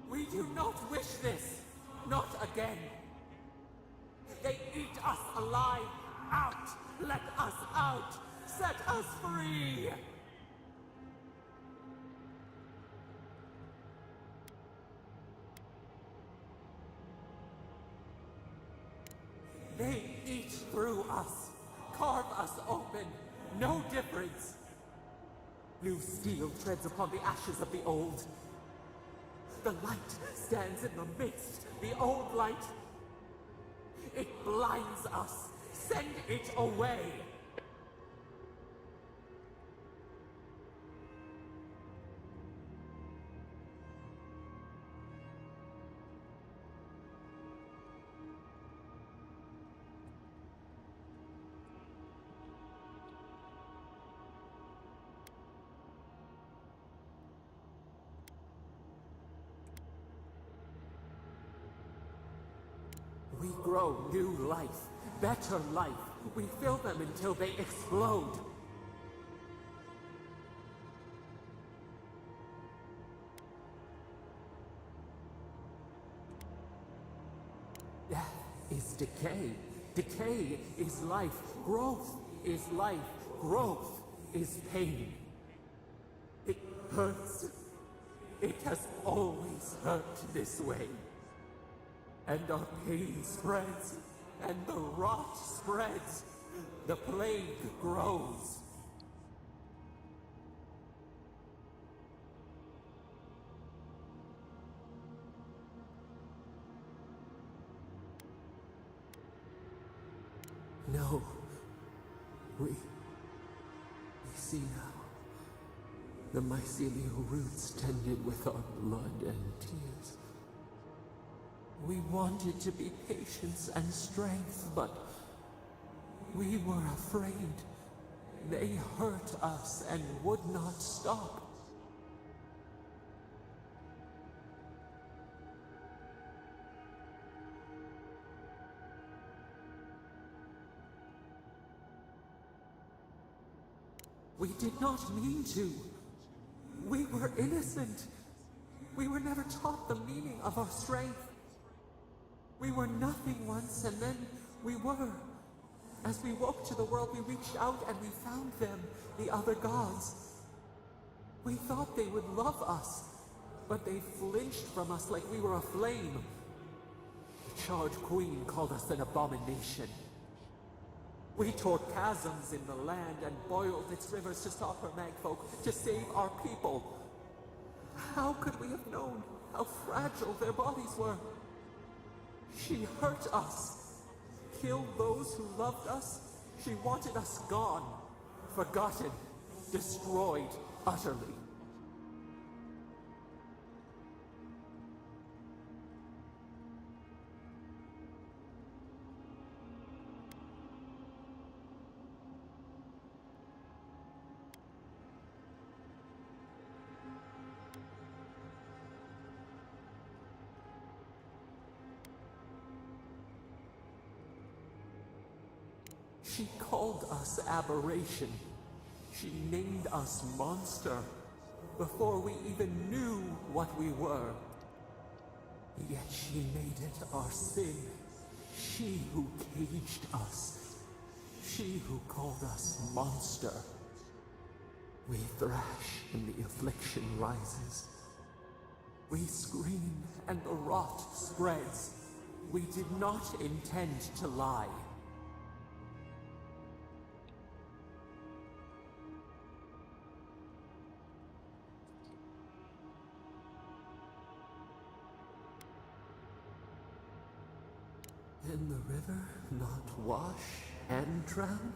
S12: We do not wish this. Not again. They eat us alive. Out. Let us out. Set us free. They eat through us. Carve us open. No difference. New steel treads upon the ashes of the old. The light stands in the midst. The old light. It blinds us. Send it away. We grow new life, better life. We fill them until they explode. decay. Decay is life. Growth is life. Growth is pain. It hurts. It has always hurt this way. And our pain spreads, and the rot spreads. The plague grows. No. We see now. The mycelial roots tended with our blood and tears. We wanted to be patience and strength, but we were afraid. They hurt us and would not stop. We did not mean to. We were innocent. We were never taught the meaning of our strength. We were nothing once, and then we were. As we woke to the world, we reached out and we found them, the other gods. We thought they would love us, but they flinched from us like we were a flame. The charred queen called us an abomination. We tore chasms in the land and boiled its rivers to stop her magfolk, to save our people. How could we have known how fragile their bodies were? She hurt us, killed those who loved us. She wanted us gone, forgotten, destroyed utterly. She called us aberration. She named us monster before we even knew what we were. Yet she made it our sin. She who caged us. She who called us monster. We thrash and the affliction rises. We scream and the rot spreads. We did not intend to lie. Can the river not wash and drown?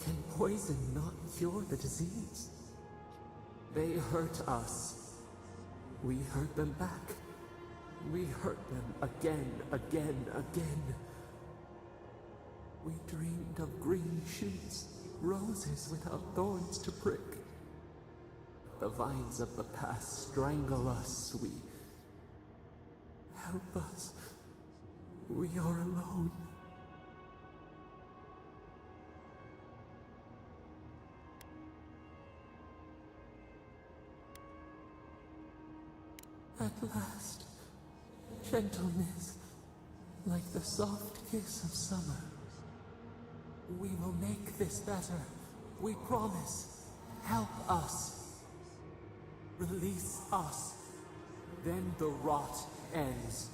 S12: Can poison not cure the disease? They hurt us. We hurt them back. We hurt them again, again, again. We dreamed of green shoots, roses without thorns to prick. The vines of the past strangle us. Help us. We are alone. At last, gentleness, like the soft kiss of summer. We will make this better. We promise. Help us. Release us. Then the rot ends.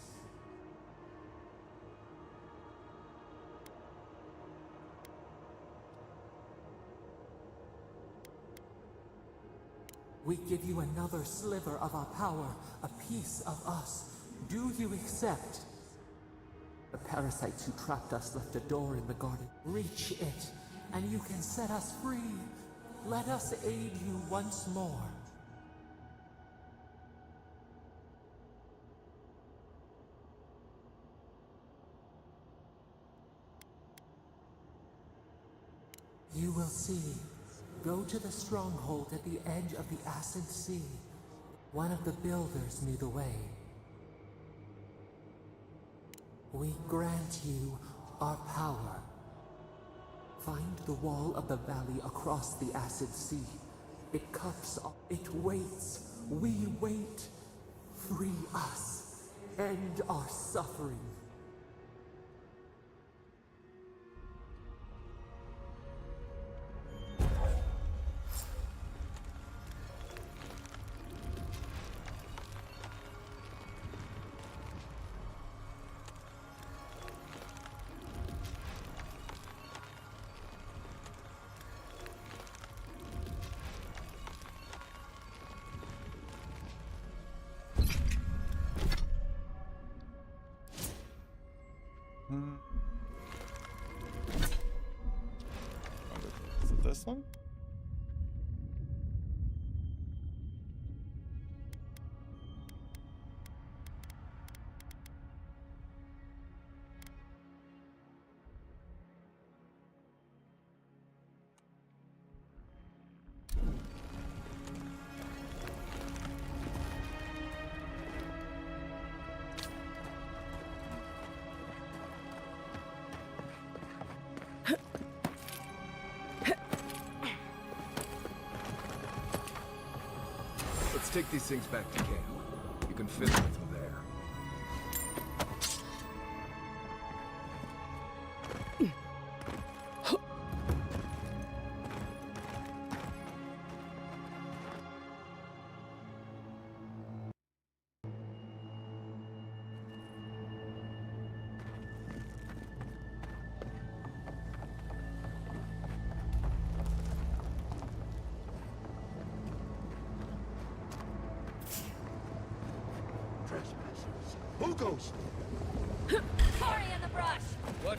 S12: We give you another sliver of our power, a piece of us. Do you accept? The parasites who trapped us left a door in the garden. Reach it, and you can set us free. Let us aid you once more. You will see. Go to the stronghold at the edge of the Acid Sea. One of the builders knew the way. We grant you our power. Find the wall of the valley across the Acid Sea. It cups up. It waits. We wait. Free us. End our suffering.
S1: one?
S13: Let's take these things back to camp. You can fiddle with them there.
S11: Who goes?
S4: Cory in the brush!
S13: What?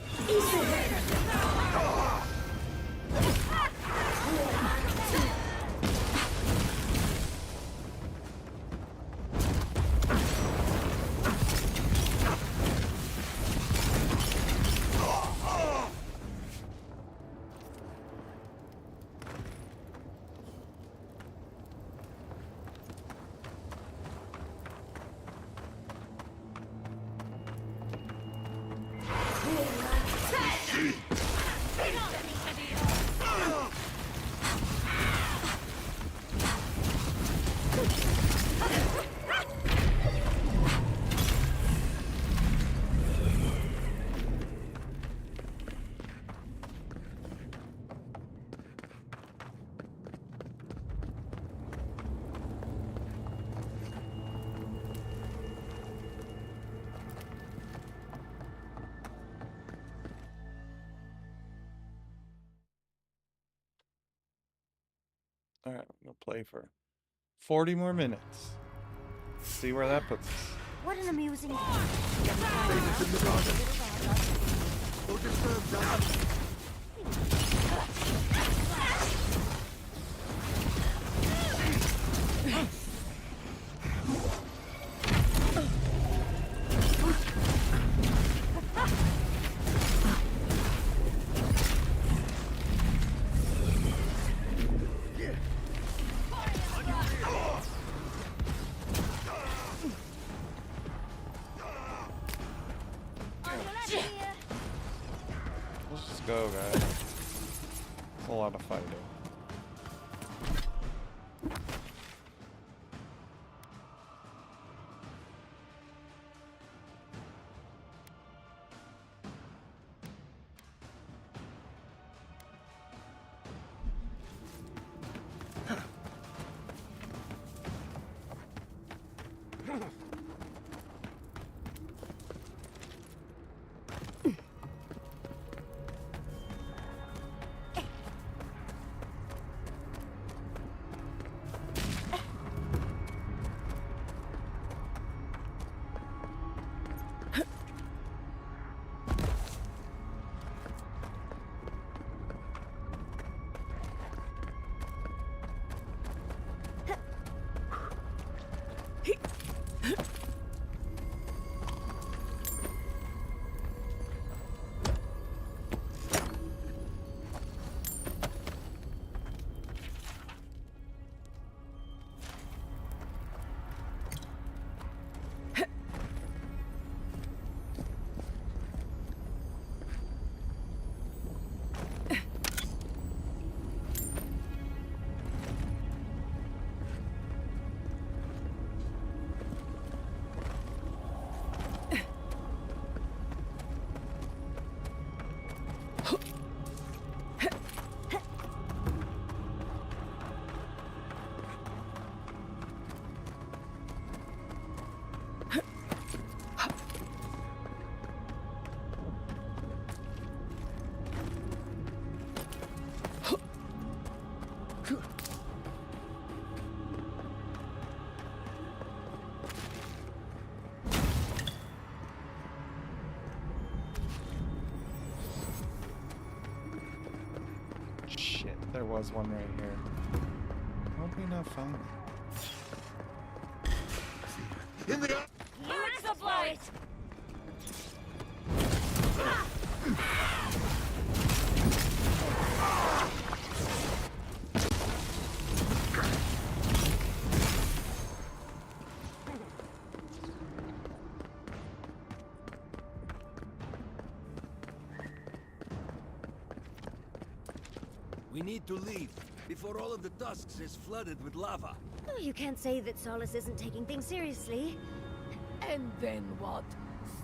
S1: All right, we'll play for 40 more minutes. See where that puts us.
S4: What an amusing...
S11: Don't disturb them.
S1: Let's just go, guys. A lot of fighting. thought there was one right here. How'd we not find it?
S11: In the
S4: Multiply!
S9: We need to leave before all of the Tusks is flooded with lava.
S4: Oh, you can't say that Solace isn't taking things seriously.
S16: And then what?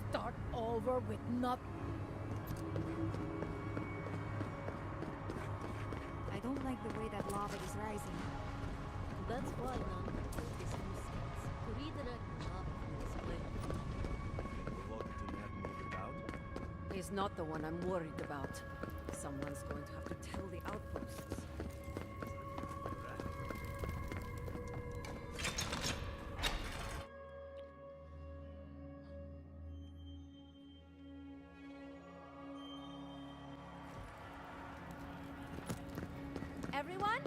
S16: Start over with nothing?
S10: I don't like the way that lava is rising.
S16: That's why none of this to redirect lava from this place.
S5: He's not the one I'm worried about. Someone's going to have to tell the outposts.
S16: Everyone,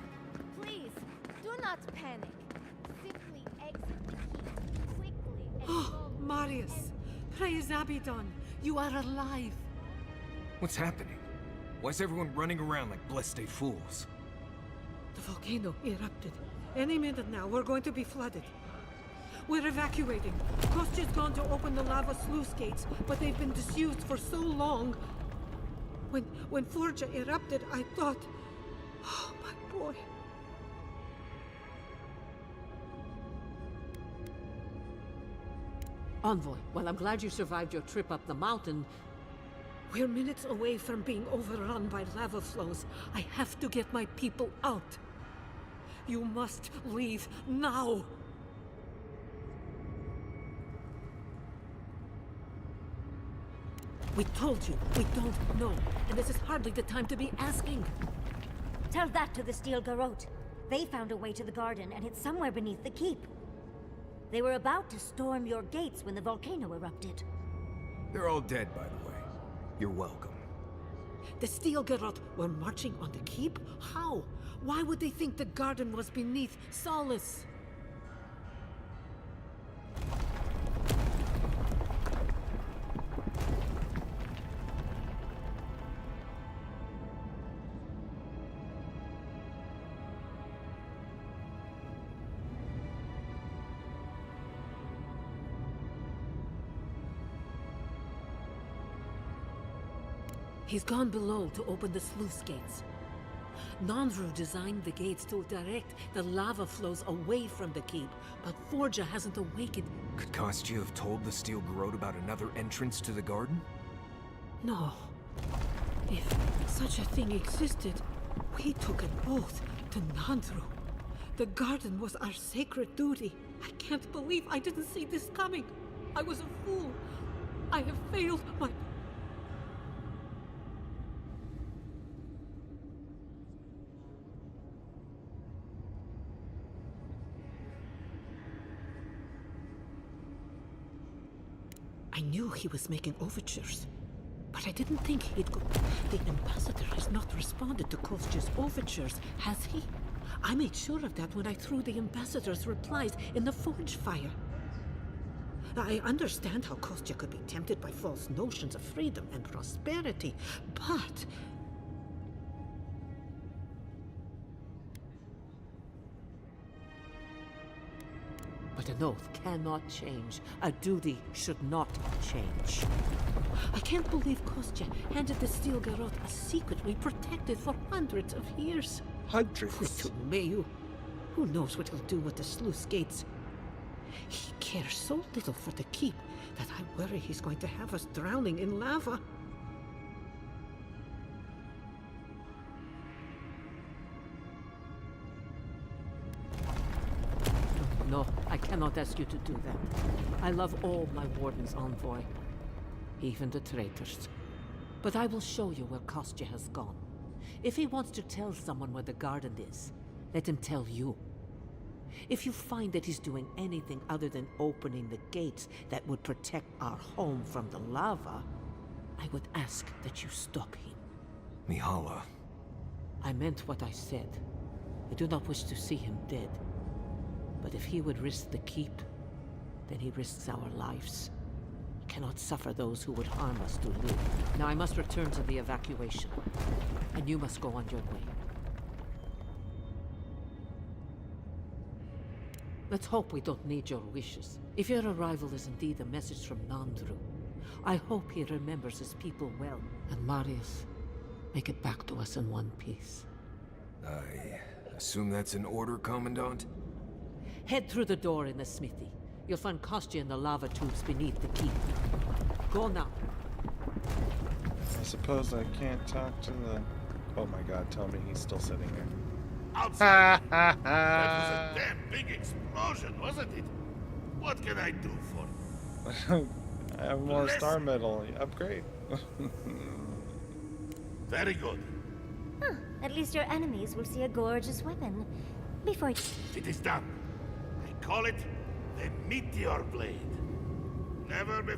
S16: please, do not panic. Simply exit the keep quickly and
S5: Oh, Marius! Praise Abaddon! You are alive!
S13: What's happening? Why is everyone running around like blessed fools?
S17: The volcano erupted. Any minute now, we're going to be flooded. We're evacuating. Kostya's gone to open the lava sluice gates, but they've been disused for so long. When Forja erupted, I thought... Oh, my boy.
S18: Envoy, well, I'm glad you survived your trip up the mountain.
S17: We're minutes away from being overrun by lava flows. I have to get my people out. You must leave now. We told you, we don't know. And this is hardly the time to be asking.
S4: Tell that to the Steel Garrote. They found a way to the garden, and it's somewhere beneath the keep. They were about to storm your gates when the volcano erupted.
S13: They're all dead, by the way. You're welcome.
S17: The Steel Garrote were marching on the keep? How? Why would they think the garden was beneath Solace? He's gone below to open the sluice gates. Nandru designed the gates to direct the lava flows away from the keep, but Forja hasn't awakened.
S13: Could Kostya have told the Steel Garrote about another entrance to the garden?
S17: No. If such a thing existed, we took an oath to Nandru. The garden was our sacred duty. I can't believe I didn't see this coming. I was a fool. I have failed my... I knew he was making overtures, but I didn't think he'd go... The ambassador has not responded to Kostya's overtures, has he? I made sure of that when I threw the ambassador's replies in the forge fire. I understand how Kostya could be tempted by false notions of freedom and prosperity, but...
S18: But an oath cannot change. A duty should not change.
S17: I can't believe Kostya handed the Steel Garrote a secret we protected for hundreds of years.
S13: Hundreds?
S17: To Mayu. Who knows what he'll do with the sluice gates? He cares so little for the keep that I worry he's going to have us drowning in lava.
S18: No, I cannot ask you to do that. I love all my wardens, Envoy. Even the traitors. But I will show you where Kostya has gone. If he wants to tell someone where the garden is, let him tell you. If you find that he's doing anything other than opening the gates that would protect our home from the lava, I would ask that you stop him.
S13: Mihala.
S18: I
S17: I meant what I said. I do not wish to see him dead. But if he would risk the keep, then he risks our lives. He cannot suffer those who would harm us to live. Now I must return to the evacuation, and you must go on your way. Let's hope we don't need your wishes. If your arrival is indeed a message from Nandru, I hope he remembers his people well. And Marius, make it back to us in one piece.
S13: I assume that's an order, Commandant?
S17: Head through the door in the smithy. You'll find Kostya in the lava tubes beneath the keep. Go now.
S1: I suppose I can't talk to the... Oh my god, tell me he's still sitting there.
S11: Outside! That was a damn big explosion, wasn't it? What can I do for you?
S1: I have more star metal. Upgrade.
S11: Very good.
S4: Huh. At least your enemies will see a gorgeous weapon before...
S11: It is done. I call it the Meteor Blade. Never be...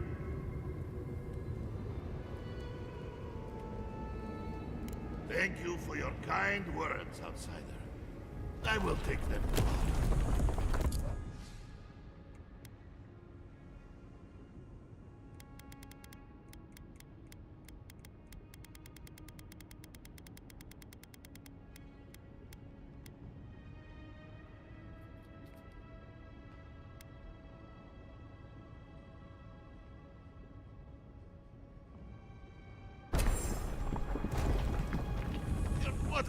S11: Thank you for your kind words, outsider. I will take them. What?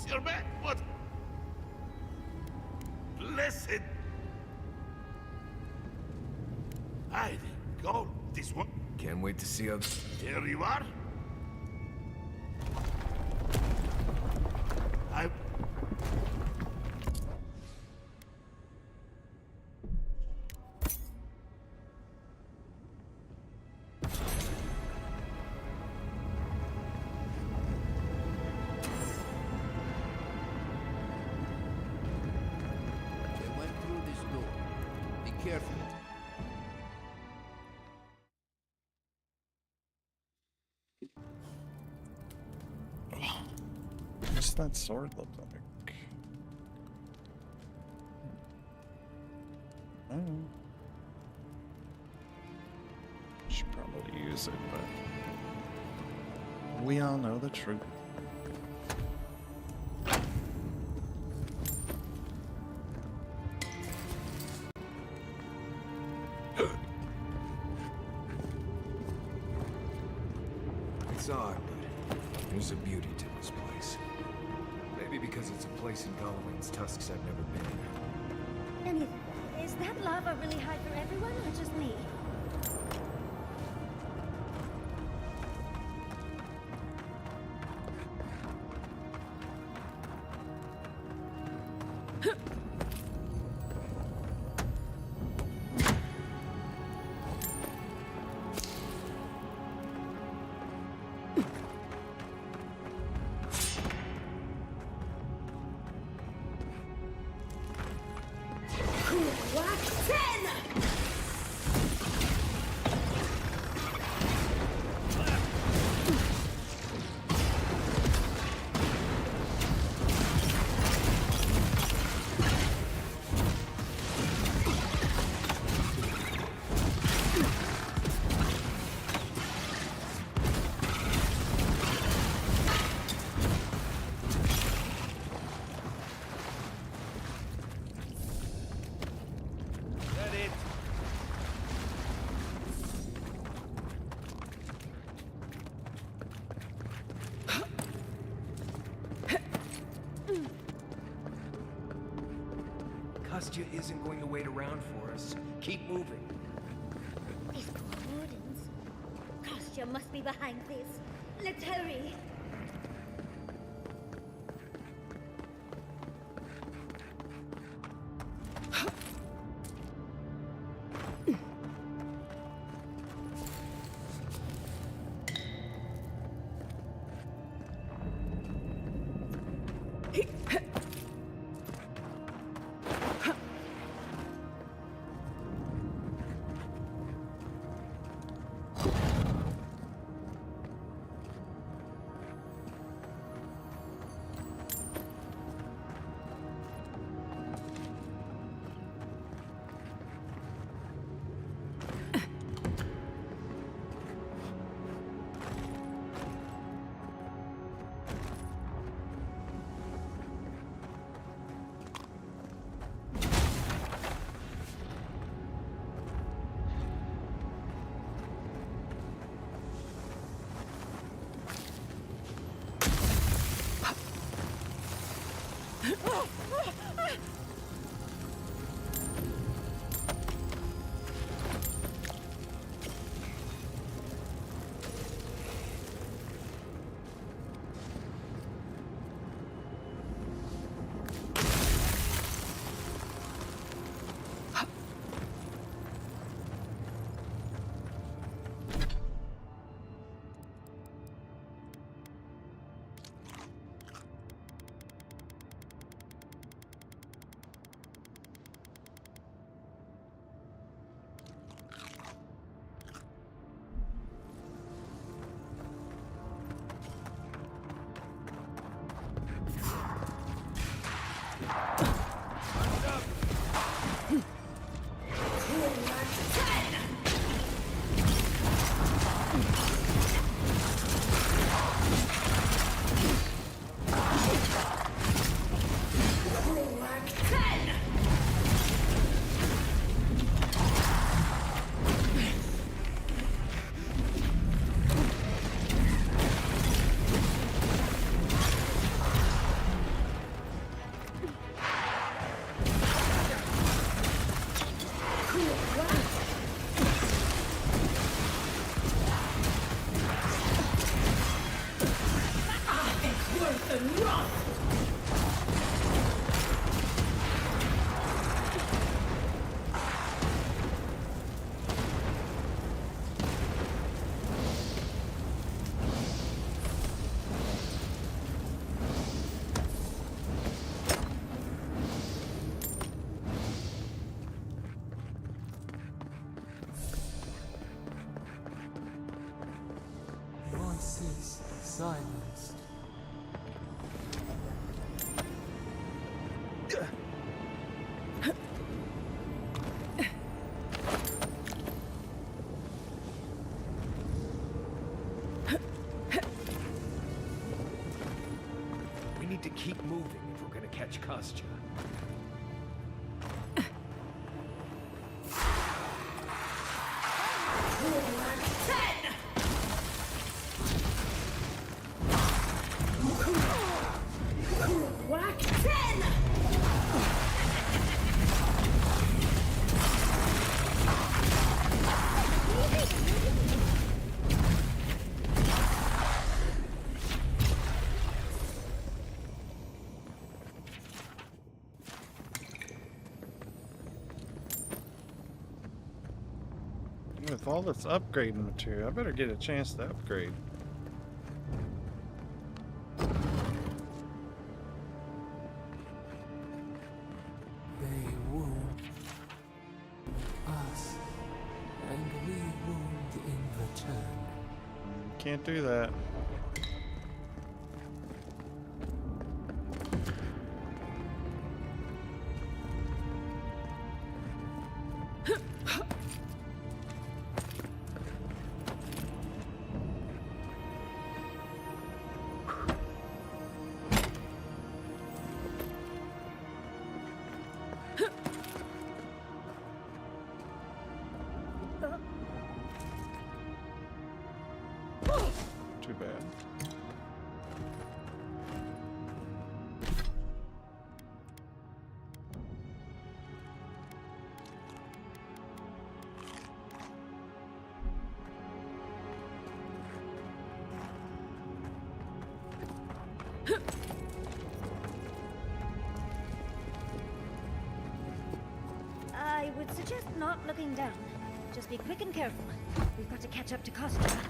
S11: You're back. What? Blessed. I didn't go this one.
S13: Can't wait to see how...
S11: Here you are. I...
S7: They went through this door. Be careful.
S1: What's that sword look like? I don't know. Should probably use it, but we all know the truth.
S13: It's odd, but there's a beauty to this place. Maybe because it's a place in Galloway's tusks I've never been.
S4: And is that lava really high for everyone or just me?
S11: That it.
S13: Kostya isn't going to wait around for us. Keep moving.
S4: These poor wardens. Kostya must be behind this. Let's hurry.
S12: Voices silenced.
S13: We need to keep moving if we're gonna catch Kostya.
S1: With all this upgrading material, I better get a chance to upgrade.
S12: They wound us, and we wound in return.
S1: Can't do that. Too bad.
S4: I would suggest not looking down. Just be quick and careful. We've got to catch up to Kostya.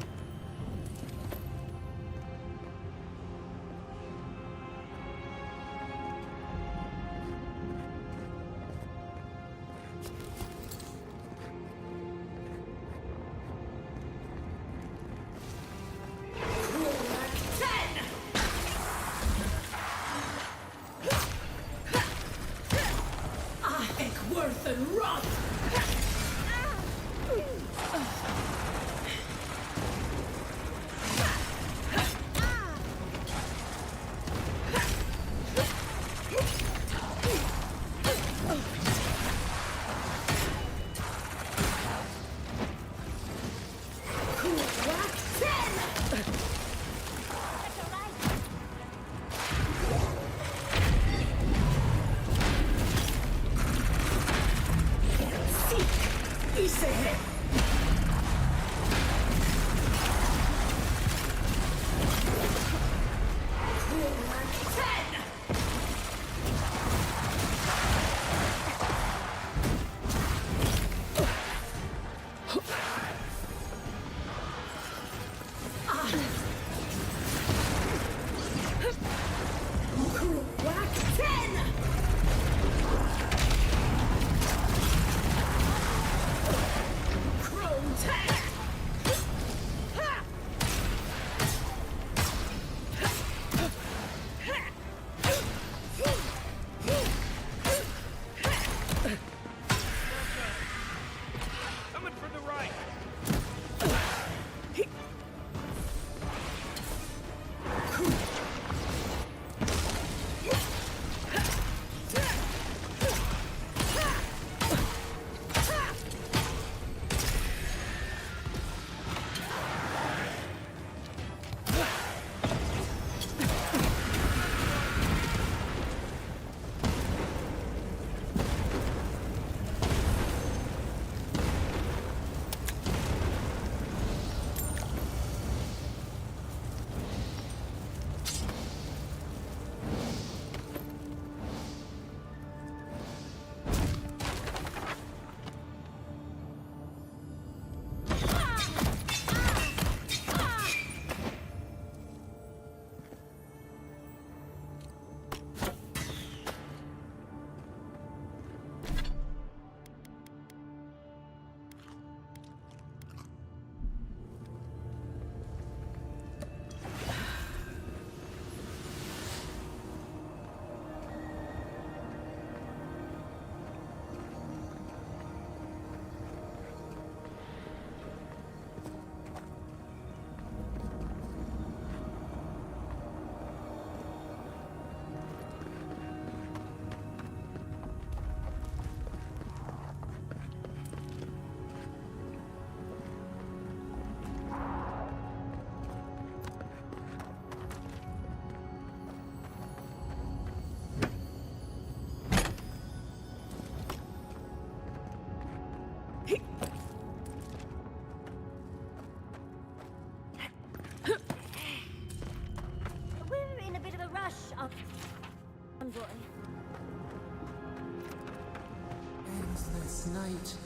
S12: Endless night.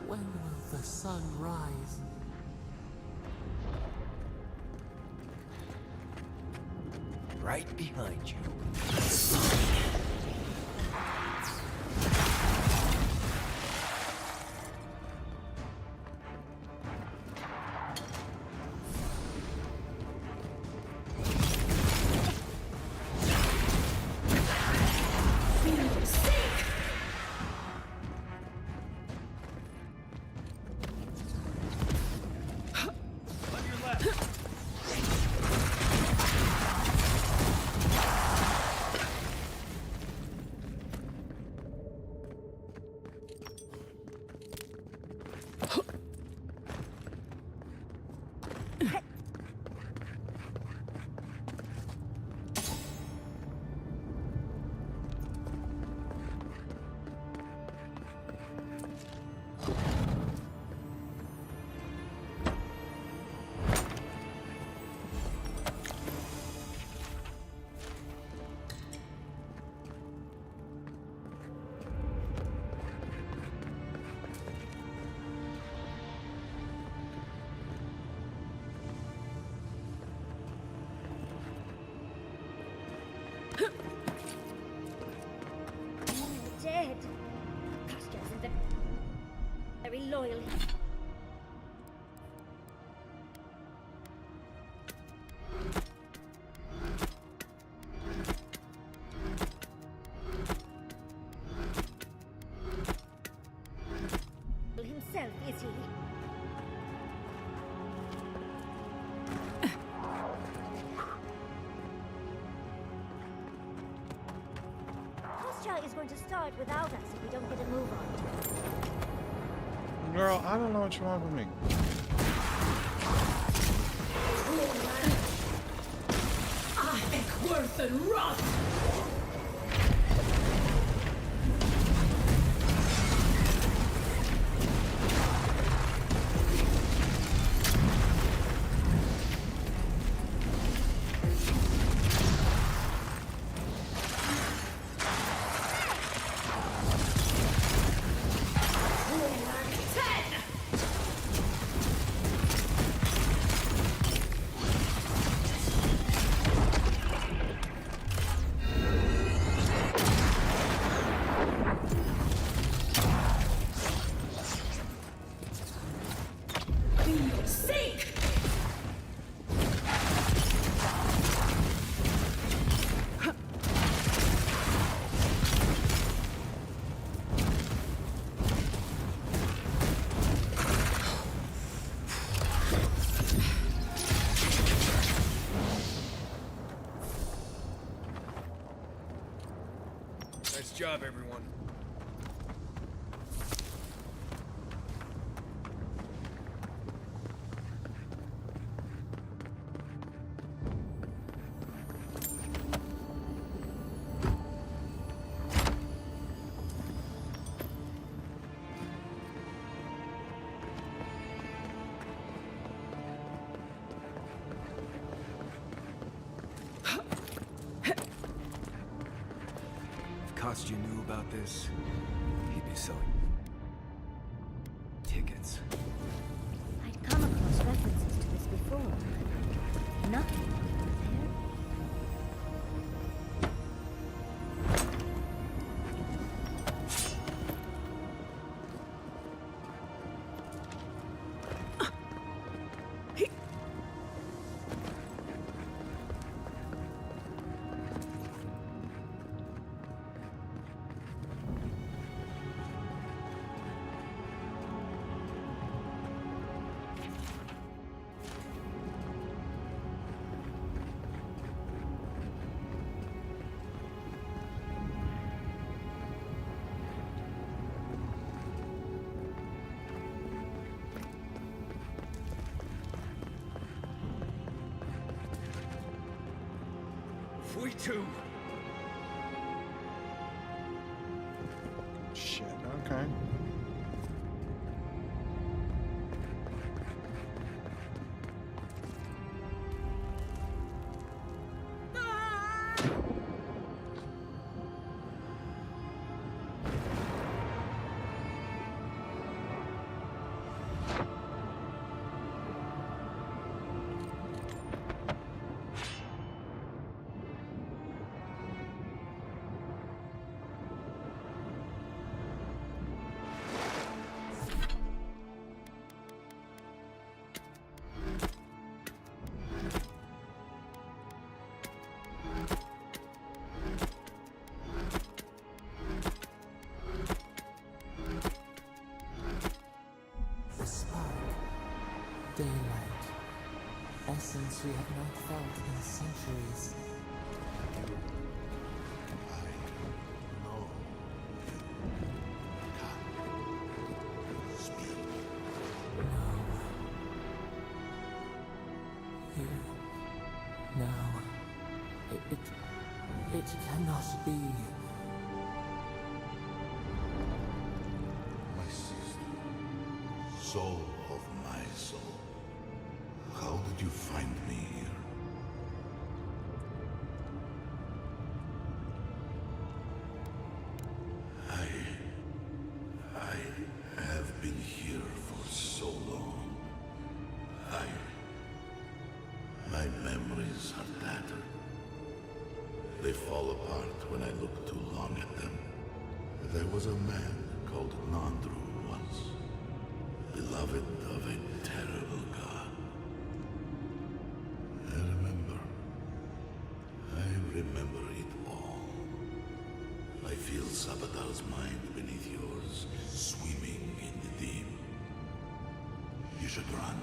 S12: When will the sun rise?
S19: Right behind you.
S4: soil. Himself, is he? Kostya is going to start without us if we don't get a move on.
S1: Girl, I don't know what you want from me.
S12: Worth and rot!
S13: Nice job, everyone. Kostya knew about this, he'd be selling tickets.
S4: I'd come across references to this before. Nothing there.
S13: We too.
S1: Shit, okay.
S12: The spark. Daylight. Essence we have not felt in centuries. Here. Now. It cannot be.
S11: My sister, soul of my soul, how did you find me here? I have been here for so long. My memories are tattered. They fall apart when I look too long at them. There was a man called Nandru once. beloved of a terrible god. I remember it all. I feel Sabadal's mind beneath yours, swimming in the deep. You should run.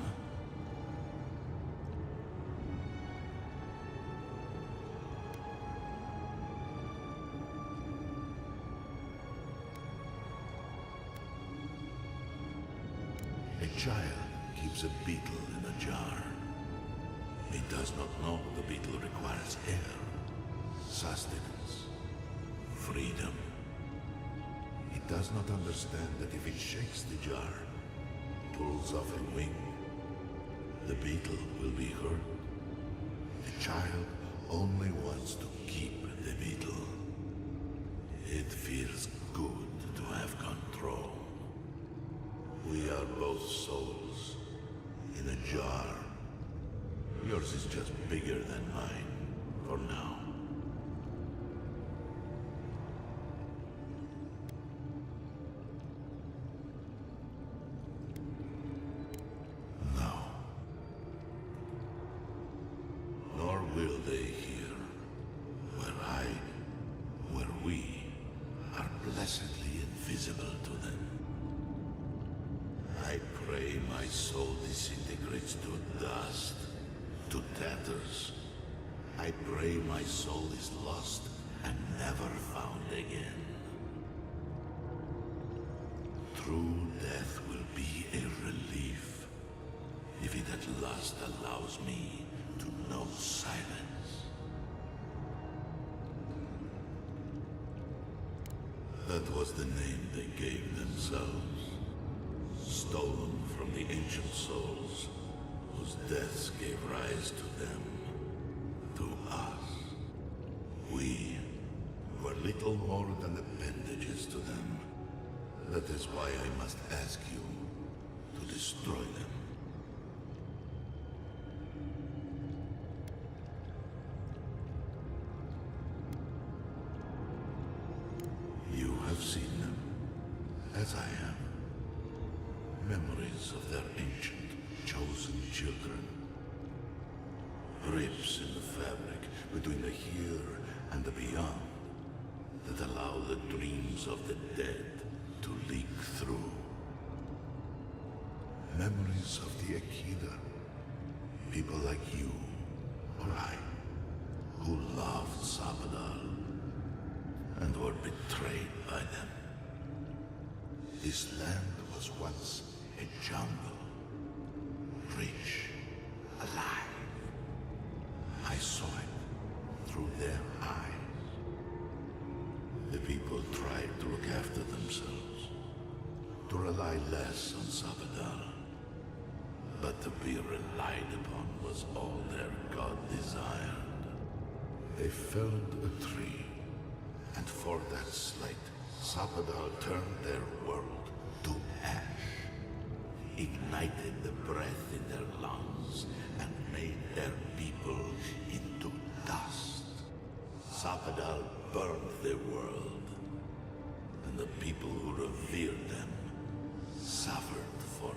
S11: A child keeps a beetle in a jar. He does not know the beetle requires air, sustenance, freedom. He does not understand that if it shakes the jar, pulls off a wing, the beetle will be hurt. The child only wants to keep the beetle. It feels good to have control. We are both souls in a jar. Yours is just bigger than mine, for now. No. Nor will they here, where we are blessedly invisible to them. I pray my soul disintegrates to dust, to tatters. I pray my soul is lost and never found again. True death will be a relief, if it at last allows me to know silence. That was the name they gave themselves, stolen from the ancient souls whose deaths gave rise to them, to us. We were little more than appendages to them. That is why I must ask you to destroy them. You have seen them, as I have. Memories of their ancient, chosen children. Rips in the fabric between the here and the beyond that allow the dreams of the dead to leak through. Memories of the Akida. People like you, or I, who loved Sabadal and were betrayed by them. This land was once a jungle, rich, alive. I saw it through their eyes. The people tried to look after themselves, to rely less on Sabadal. But to be relied upon was all their god desired. They felled a tree, and for that slight, Sabadal turned their world to ash, ignited the breath in their lungs, and made their people into dust. Sabadal burned their world, and the people who revered them suffered for it.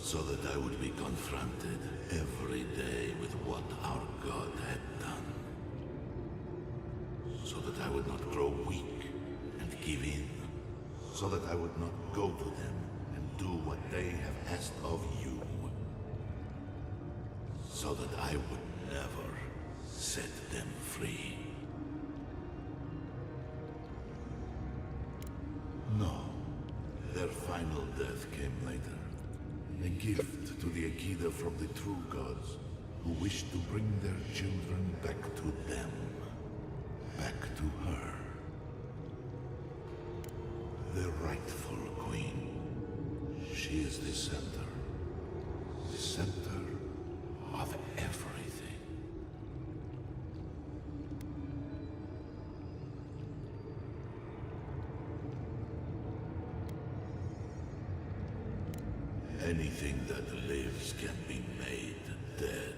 S11: So that I would be confronted every day with what our God had done. So that I would not grow weak and give in. So that I would not go to them and do what they have asked of you. So that I would never set them free. No. Their final death came later. A gift to the Akida from the true gods, who wish to bring their children back to them. Back to her. The rightful queen. She is the center. The center of everything. Anything that lives can be made dead.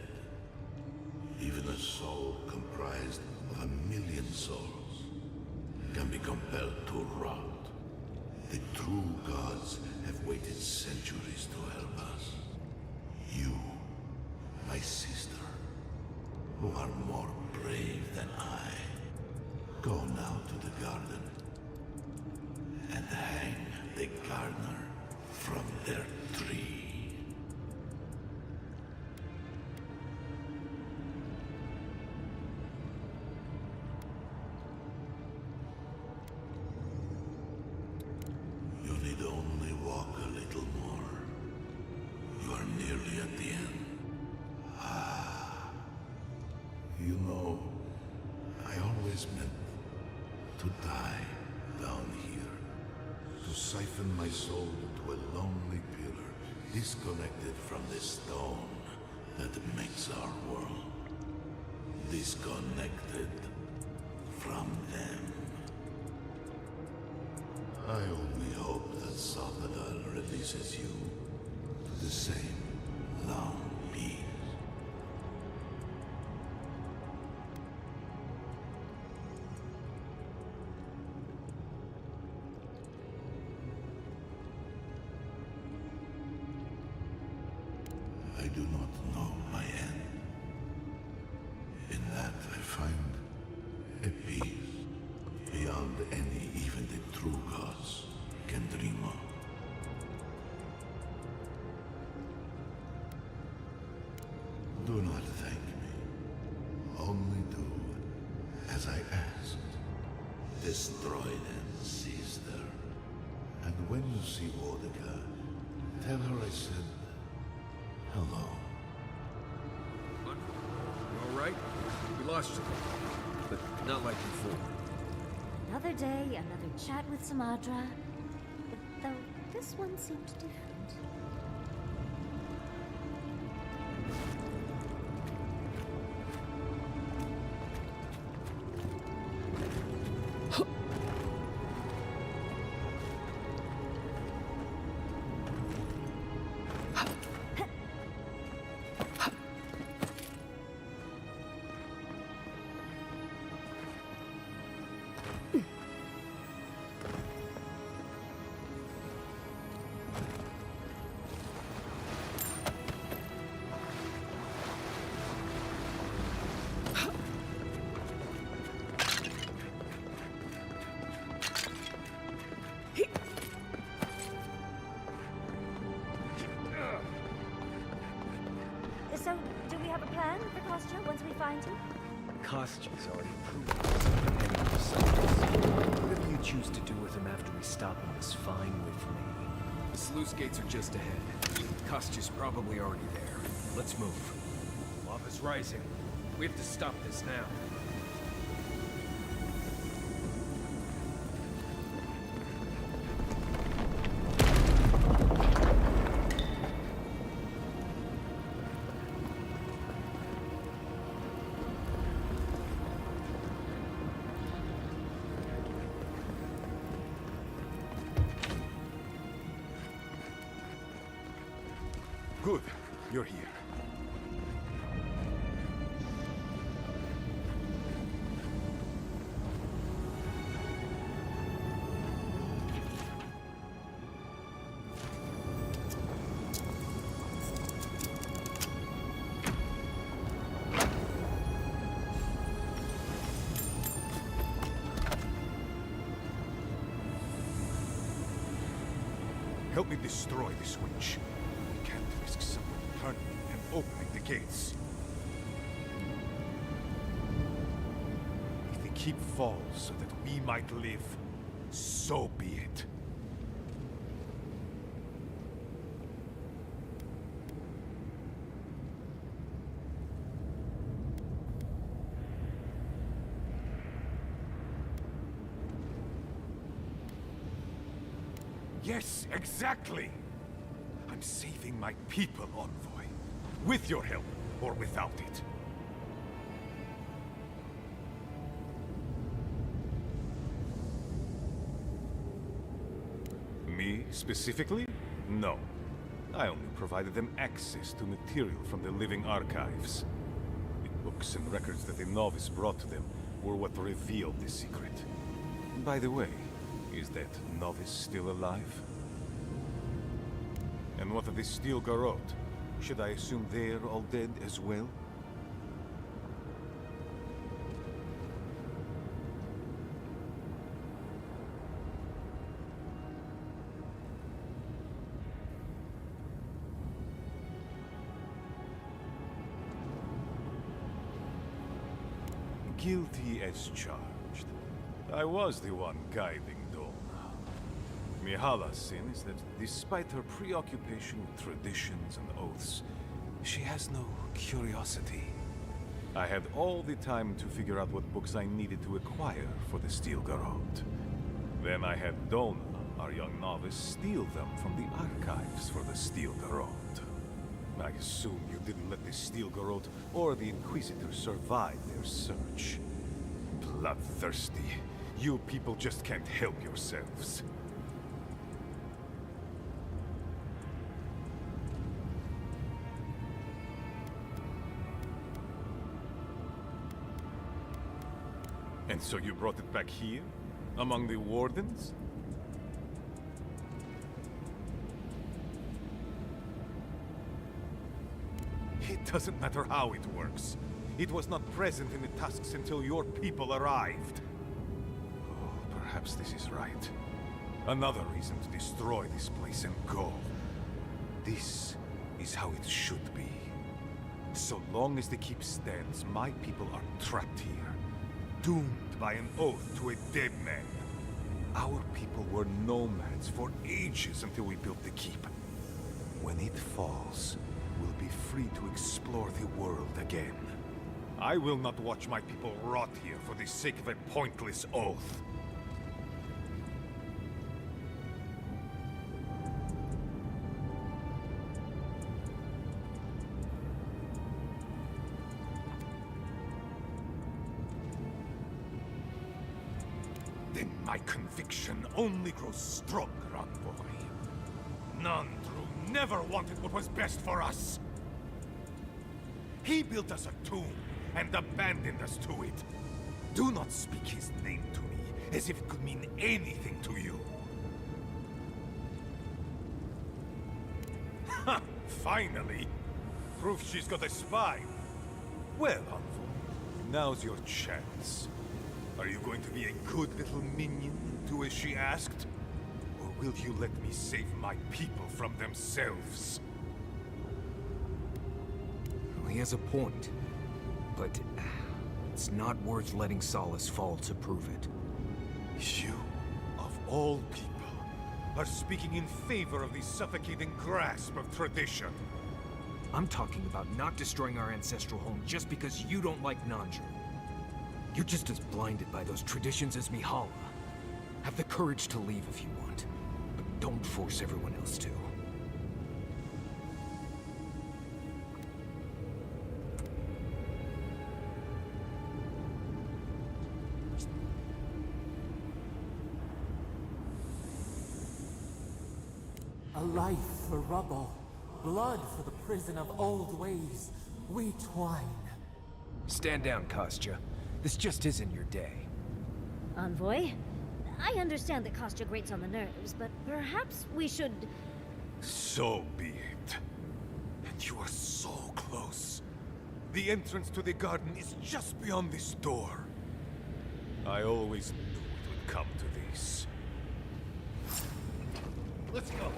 S11: Even a soul comprised of 1,000,000 souls can be compelled to rot. The true gods have waited centuries to help us. You, my sister, who are more brave than I, go now to the garden and hang the gardener from their tree. You need only walk a little more. You are nearly at the end. Ah. You know, I always meant to die down here. To siphon my soul into a lonely pillar, disconnected from the stone that makes our world. Disconnected from them. I only hope that Sabadal releases you to the same long peace. I do not know my end. In that I find a peace beyond any even the true gods can dream of. Do not thank me. Only do as I asked. Destroy them, sister. And when you see Boudica, tell her I said hello.
S13: You alright? We lost you. But not like before.
S4: Another day, another chat with Samadra. Though this one seemed different. So, do we have a plan for Kostya once we find him?
S19: Kostya's already proven he's an enemy of Science. Whatever you choose to do with him after we stop him is fine with me.
S13: The sluice gates are just ahead. Kostya's probably already there. Let's move. Lava's rising. We have to stop this now.
S20: Good. You're here. Help me destroy this witch. We can't risk someone turning and opening the gates. If the keep falls so that we might live, so be it. Yes, exactly! I'm saving my people, Envoy. With your help, or without it. Me, specifically? No. I only provided them access to material from the living archives. Of books and records that a novice brought to them were what revealed the secret. By the way, is that novice still alive? And what of the Steel Garrote? Should I assume they're all dead as well? Guilty as charged. I was the one guiding Dona. Mihala's sin is that despite her preoccupation with traditions and oaths, she has no curiosity. I had all the time to figure out what books I needed to acquire for the Steel Garrote. Then I had Dona, our young novice, steal them from the archives for the Steel Garrote. I assume you didn't let the Steel Garrote or the Inquisitor survive their search. Bloodthirsty. You people just can't help yourselves. And so you brought it back here? Among the Wardens? It doesn't matter how it works. It was not present in the tusks until your people arrived. Oh, perhaps this is right. Another reason to destroy this place and go. This is how it should be. So long as the keep stands, my people are trapped here. Doomed by an oath to a dead man. Our people were nomads for ages until we built the keep. When it falls, we'll be free to explore the world again. I will not watch my people rot here for the sake of a pointless oath. Then my conviction only grows stronger, Envoy. Nandru never wanted what was best for us. He built us a tomb and abandoned us to it. Do not speak his name to me as if it could mean anything to you. Ha! Finally! Proof she's got a spine. Well, Envoy, now's your chance. Are you going to be a good little minion and do as she asked? Or will you let me save my people from themselves?
S13: Well, he has a point. But it's not worth letting Solace fall to prove it.
S20: You, of all people, are speaking in favor of the suffocating grasp of tradition.
S13: I'm talking about not destroying our ancestral home just because you don't like Nandru. You're just as blinded by those traditions as Mihala. Have the courage to leave if you want, but don't force everyone else to.
S12: A life for rubble, blood for the prison of old ways. We twine.
S13: Stand down, Kostya. This just isn't your day.
S4: Envoy? I understand that Kostya grates on the nerves, but perhaps we should...
S20: So be it. And you are so close. The entrance to the garden is just beyond this door. I always knew it would come to this. Let's go.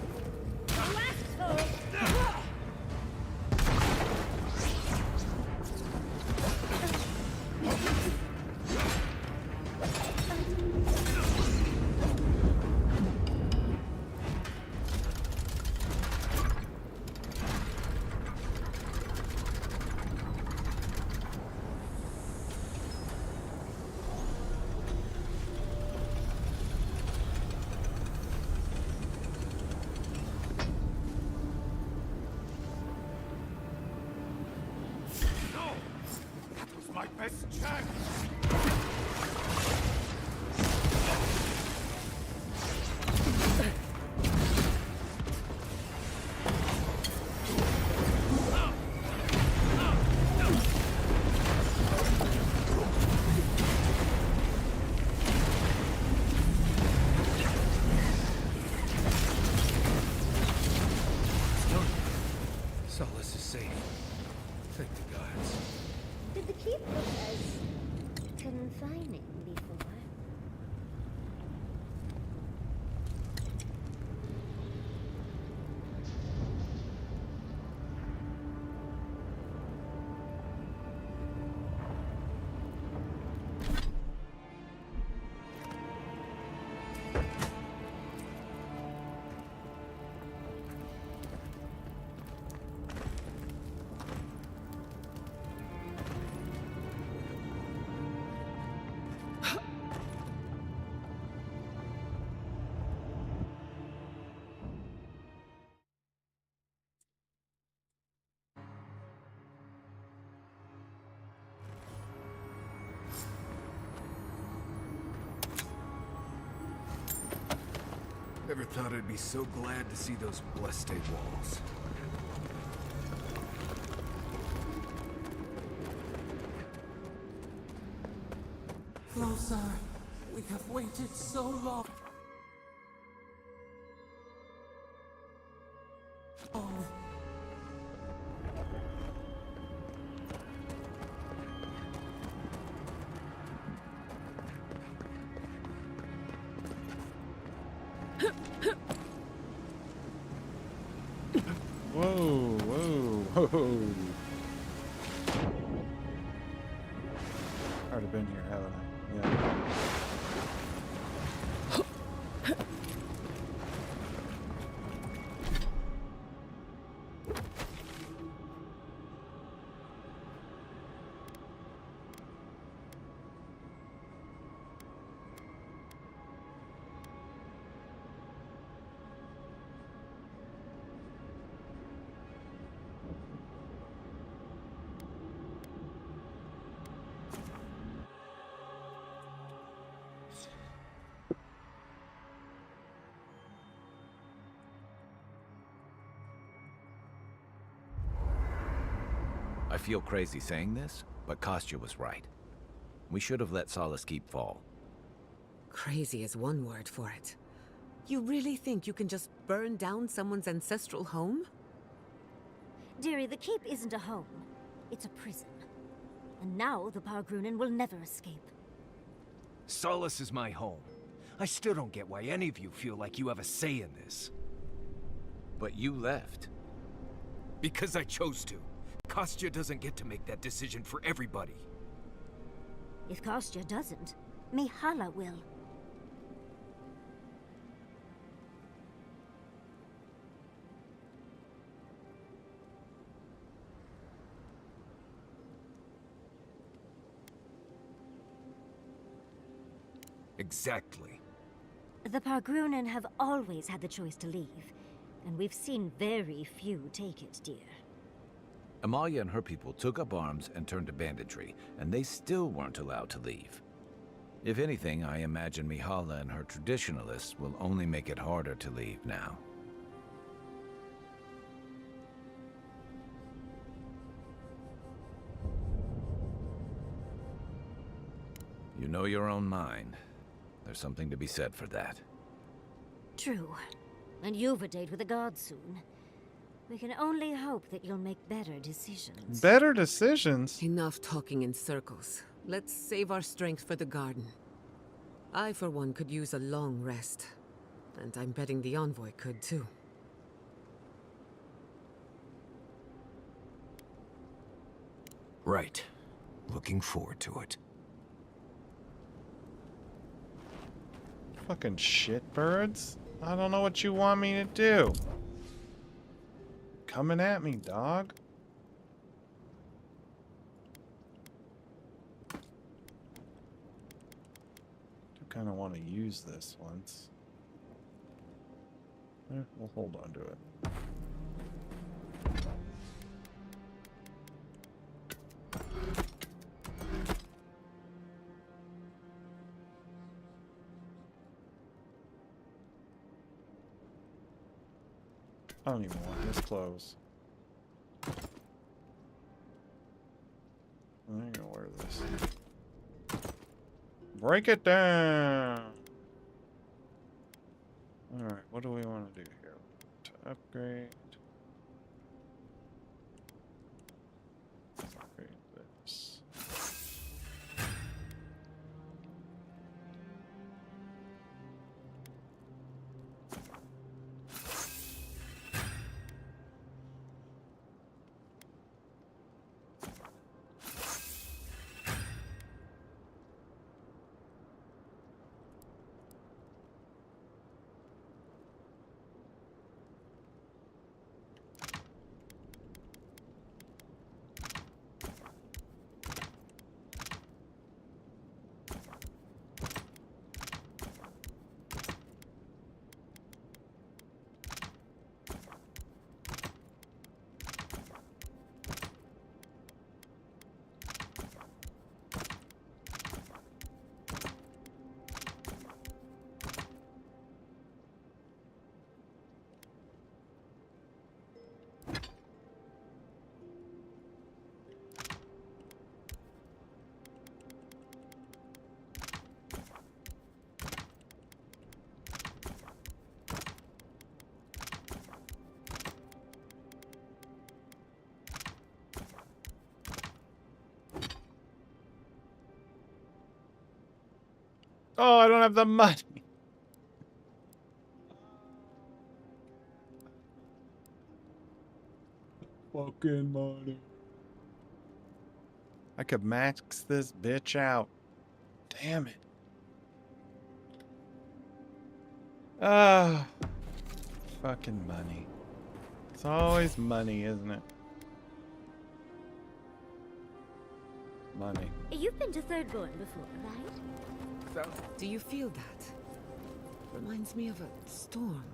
S13: Never thought I'd be so glad to see those blessed walls.
S12: Closer. We have waited so long.
S1: Whoa, whoa, whoa. I've already been here, haven't I? Yeah.
S21: I feel crazy saying this, but Kostya was right. We should have let Solace Keep fall.
S5: Crazy is one word for it. You really think you can just burn down someone's ancestral home?
S4: Dearie, the keep isn't a home. It's a prison. And now the Pargrunen will never escape.
S13: Solace is my home. I still don't get why any of you feel like you have a say in this.
S21: But you left.
S13: Because I chose to. Kostya doesn't get to make that decision for everybody.
S4: If Kostya doesn't, Mihala will.
S13: Exactly.
S4: The Pargrunen have always had the choice to leave, and we've seen very few take it, dear.
S21: Amalia and her people took up arms and turned to banditry, and they still weren't allowed to leave. If anything, I imagine Mihala and her traditionalists will only make it harder to leave now. You know your own mind. There's something to be said for that.
S4: True. And you've a date with the gods soon. We can only hope that you'll make better decisions.
S1: Better decisions?
S5: Enough talking in circles. Let's save our strength for the garden. I, for one, could use a long rest. And I'm betting the envoy could, too.
S13: Right. Looking forward to it.
S1: Fucking shitbirds. I don't know what you want me to do. Coming at me, dog. I kind of want to use this once. We'll hold on to it. I don't even want this clothes. I'm gonna wear this. Break it down! Alright, what do we want to do here? To upgrade. Upgrade this. Oh, I don't have the money. Fucking money. I could max this bitch out. Damn it. Ah, fucking money. It's always money, isn't it? Money.
S4: You've been to Third Born before, right?
S5: So, do you feel that? Reminds me of a storm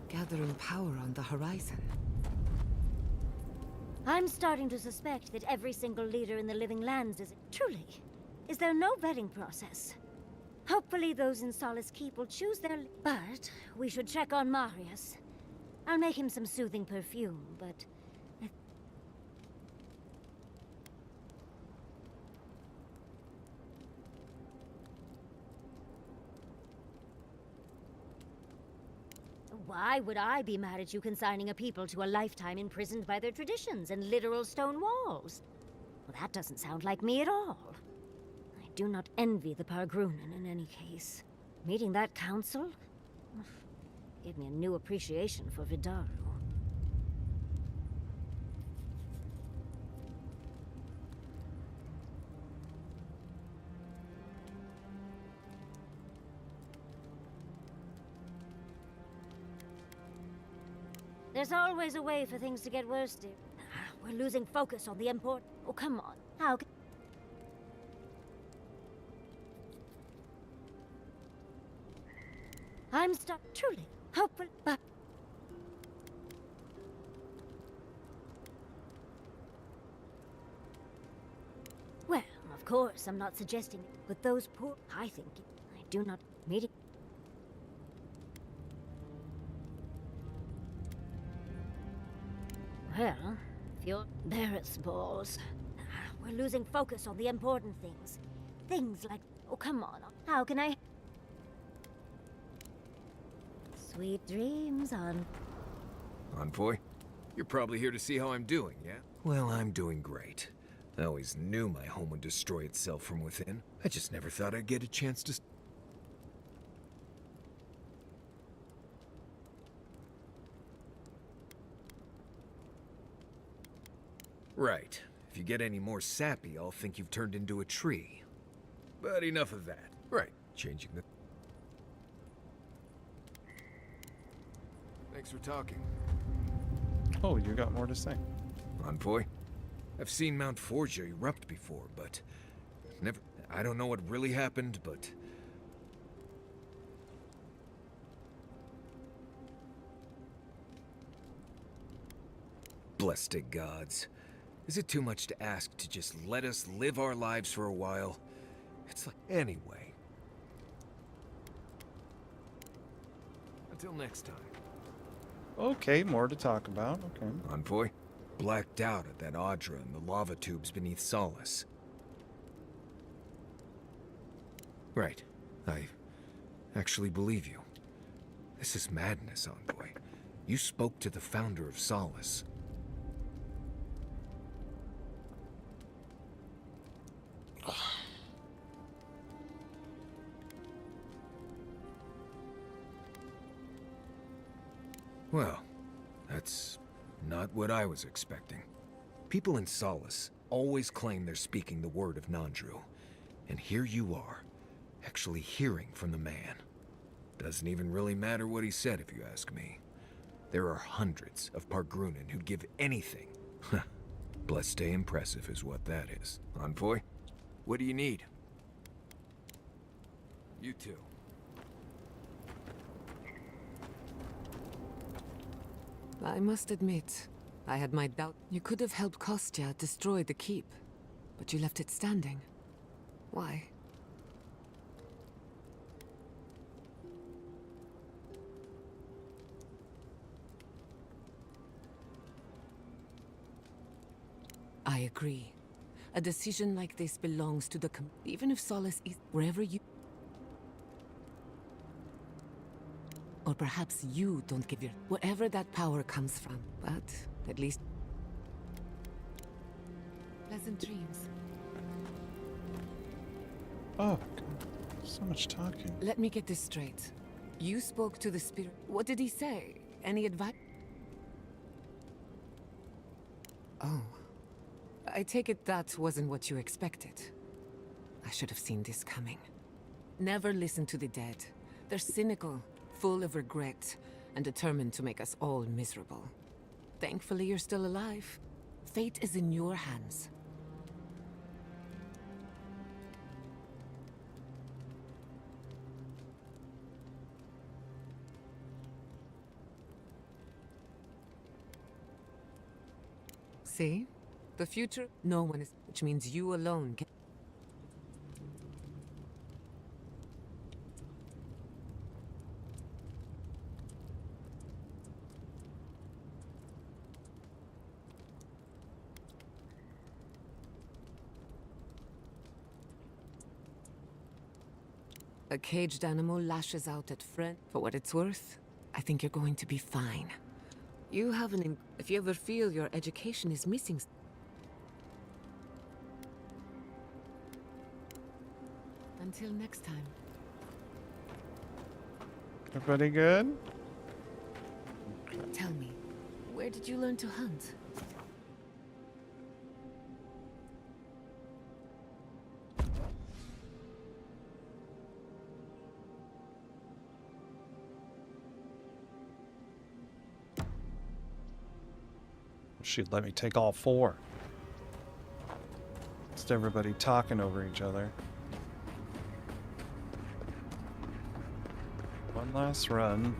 S5: gathering power on the horizon.
S4: I'm starting to suspect that every single leader in the Living Lands is... Truly, is there no vetting process? Hopefully those in Solace Keep will choose their... But we should check on Marius. I'll make him some soothing perfume, but... Why would I be mad at you consigning a people to a lifetime imprisoned by their traditions and literal stone walls? Well, that doesn't sound like me at all. I do not envy the Pargrunen in any case. Meeting that council gave me a new appreciation for Vidaru. There's always a way for things to get worse, dear. We're losing focus on the important... Oh, come on. How can... I'm stuck, truly. Hopeful, but... Well, of course, I'm not suggesting it, but those poor... I think... I do not... Meeting... Well, if you're Barrett's balls, we're losing focus on the important things. Things like, oh, come on, how can I... Sweet dreams,
S13: Envoy, you're probably here to see how I'm doing, yeah? Well, I'm doing great. I always knew my home would destroy itself from within. I just never thought I'd get a chance to... Right. If you get any more sappy, I'll think you've turned into a tree. But enough of that. Right. Changing the... Thanks for talking.
S1: Oh, you got more to say.
S13: Envoy, I've seen Mount Forgia erupt before, but... never... I don't know what really happened, but... Blessed gods. Is it too much to ask to just let us live our lives for a while? It's like... Anyway. Until next time.
S1: Okay, more to talk about. Okay.
S13: Envoy, blacked out at that Audra and the lava tubes beneath Solace. Right. I actually believe you. This is madness, Envoy. You spoke to the founder of Solace. Well, that's not what I was expecting. People in Solace always claim they're speaking the word of Nandru. And here you are, actually hearing from the man. Doesn't even really matter what he said, if you ask me. There are hundreds of Pargrunen who'd give anything. Blessed stay impressive is what that is. Envoy, what do you need? You too.
S5: I must admit, I had my doubt. You could have helped Kostya destroy the keep, but you left it standing. Why? I agree. A decision like this belongs to the even if Solace is wherever you... Or perhaps you don't give your... wherever that power comes from. But at least... Pleasant dreams.
S1: Oh, So much talking.
S5: Let me get this straight. You spoke to the spirit. What did he say? Any advice? Oh. I take it that wasn't what you expected. I should have seen this coming. Never listen to the dead. They're cynical, full of regret, and determined to make us all miserable. Thankfully, you're still alive. Fate is in your hands. See? The future, no one is, which means you alone can. A caged animal lashes out at friend. For what it's worth, I think you're going to be fine. You have an. If you ever feel your education is missing. Until next time.
S1: Everybody good?
S5: Tell me, where did you learn to hunt?
S1: She'd let me take all 4. Just everybody talking over each other. One last run.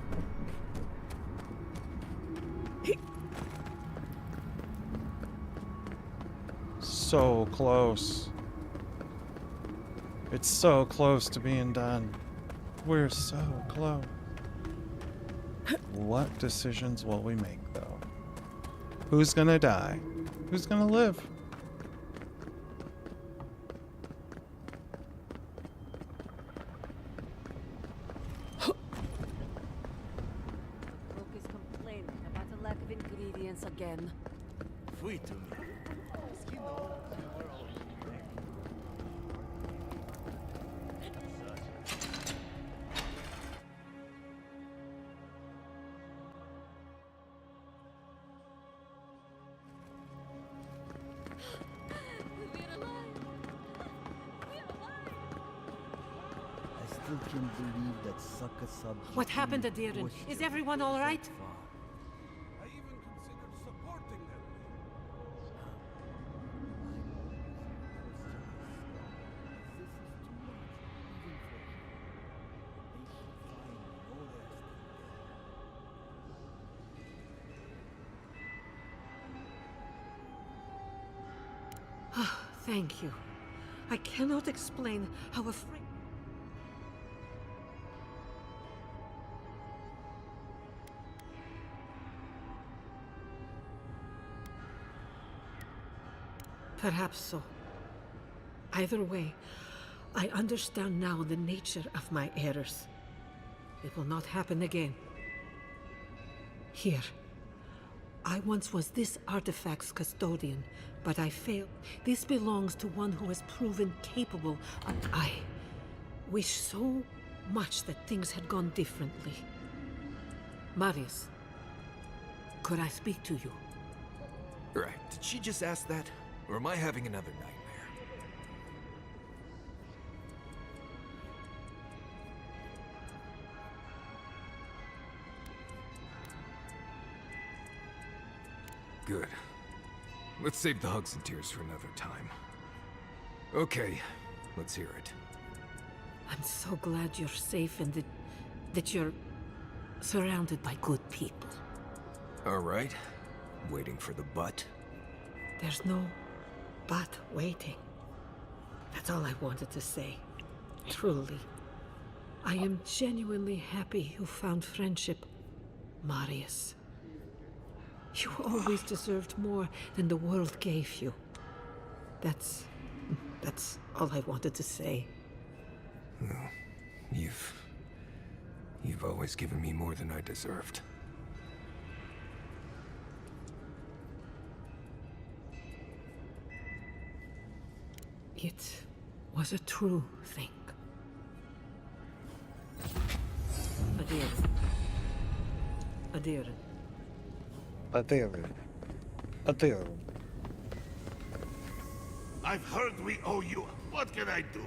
S1: So close. It's so close to being done. We're so close. What decisions will we make, though? Who's gonna die? Who's gonna live?
S15: Folk is complaining about a lack of ingredients again.
S9: Sweet to me.
S8: I still can't believe that sucker sub.
S17: What happened to Deeren? Is everyone all right?
S9: I even considered supporting them.
S17: Thank you. I cannot explain how afraid. Perhaps so. Either way, I understand now the nature of my errors. It will not happen again. Here. I once was this artifact's custodian, but I failed. This belongs to one who has proven capable of... I wish so much that things had gone differently. Marius, could I speak to you?
S13: Right. Did she just ask that? Or am I having another nightmare? Good. Let's save the hugs and tears for another time. Okay, let's hear it.
S17: I'm so glad you're safe and that you're surrounded by good people.
S13: All right. Waiting for the but.
S17: There's no but waiting. That's all I wanted to say. Truly. I am genuinely happy you found friendship, Marius. You always deserved more than the world gave you. That's all I wanted to say.
S13: Well, you've always given me more than I deserved.
S17: It was a true thing.
S18: Adir.
S1: Adele.
S11: I've heard we owe you. What can I do?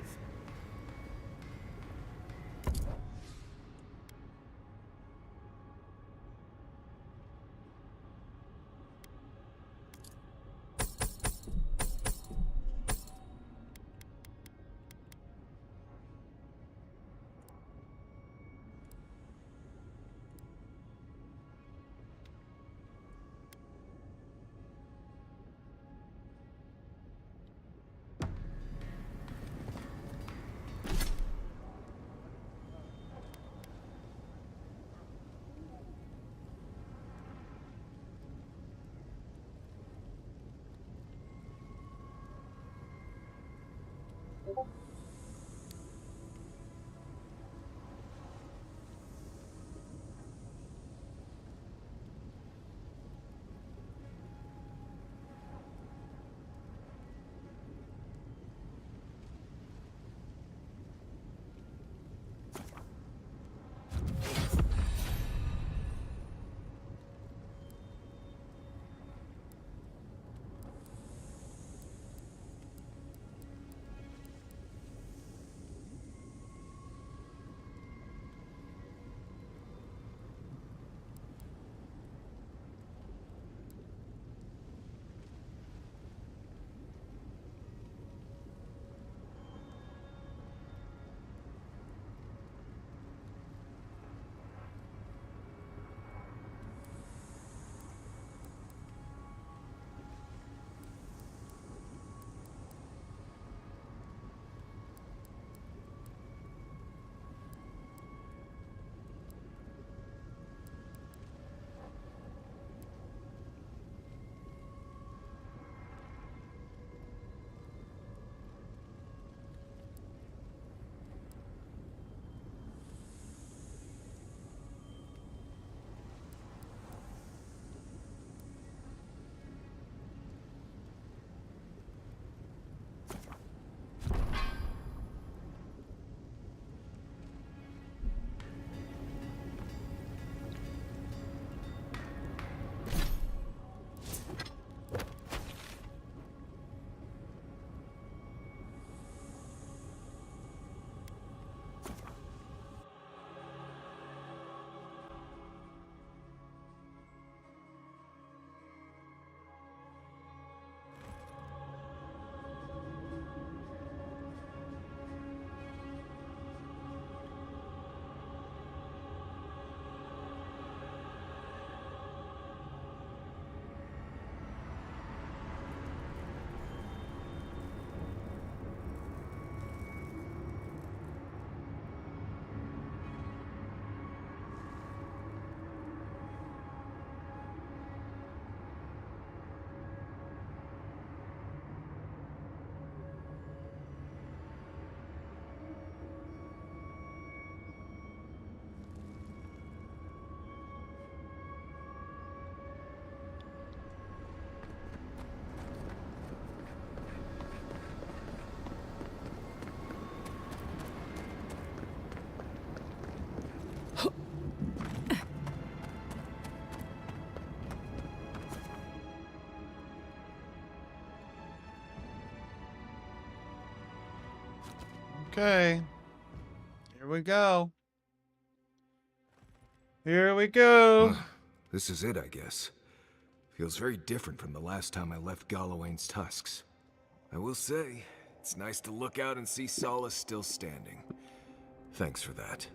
S1: Okay. Here we go. Here we go.
S13: This is it, I guess. Feels very different from the last time I left Gallowayne's tusks. I will say, it's nice to look out and see Solace still standing. Thanks for that.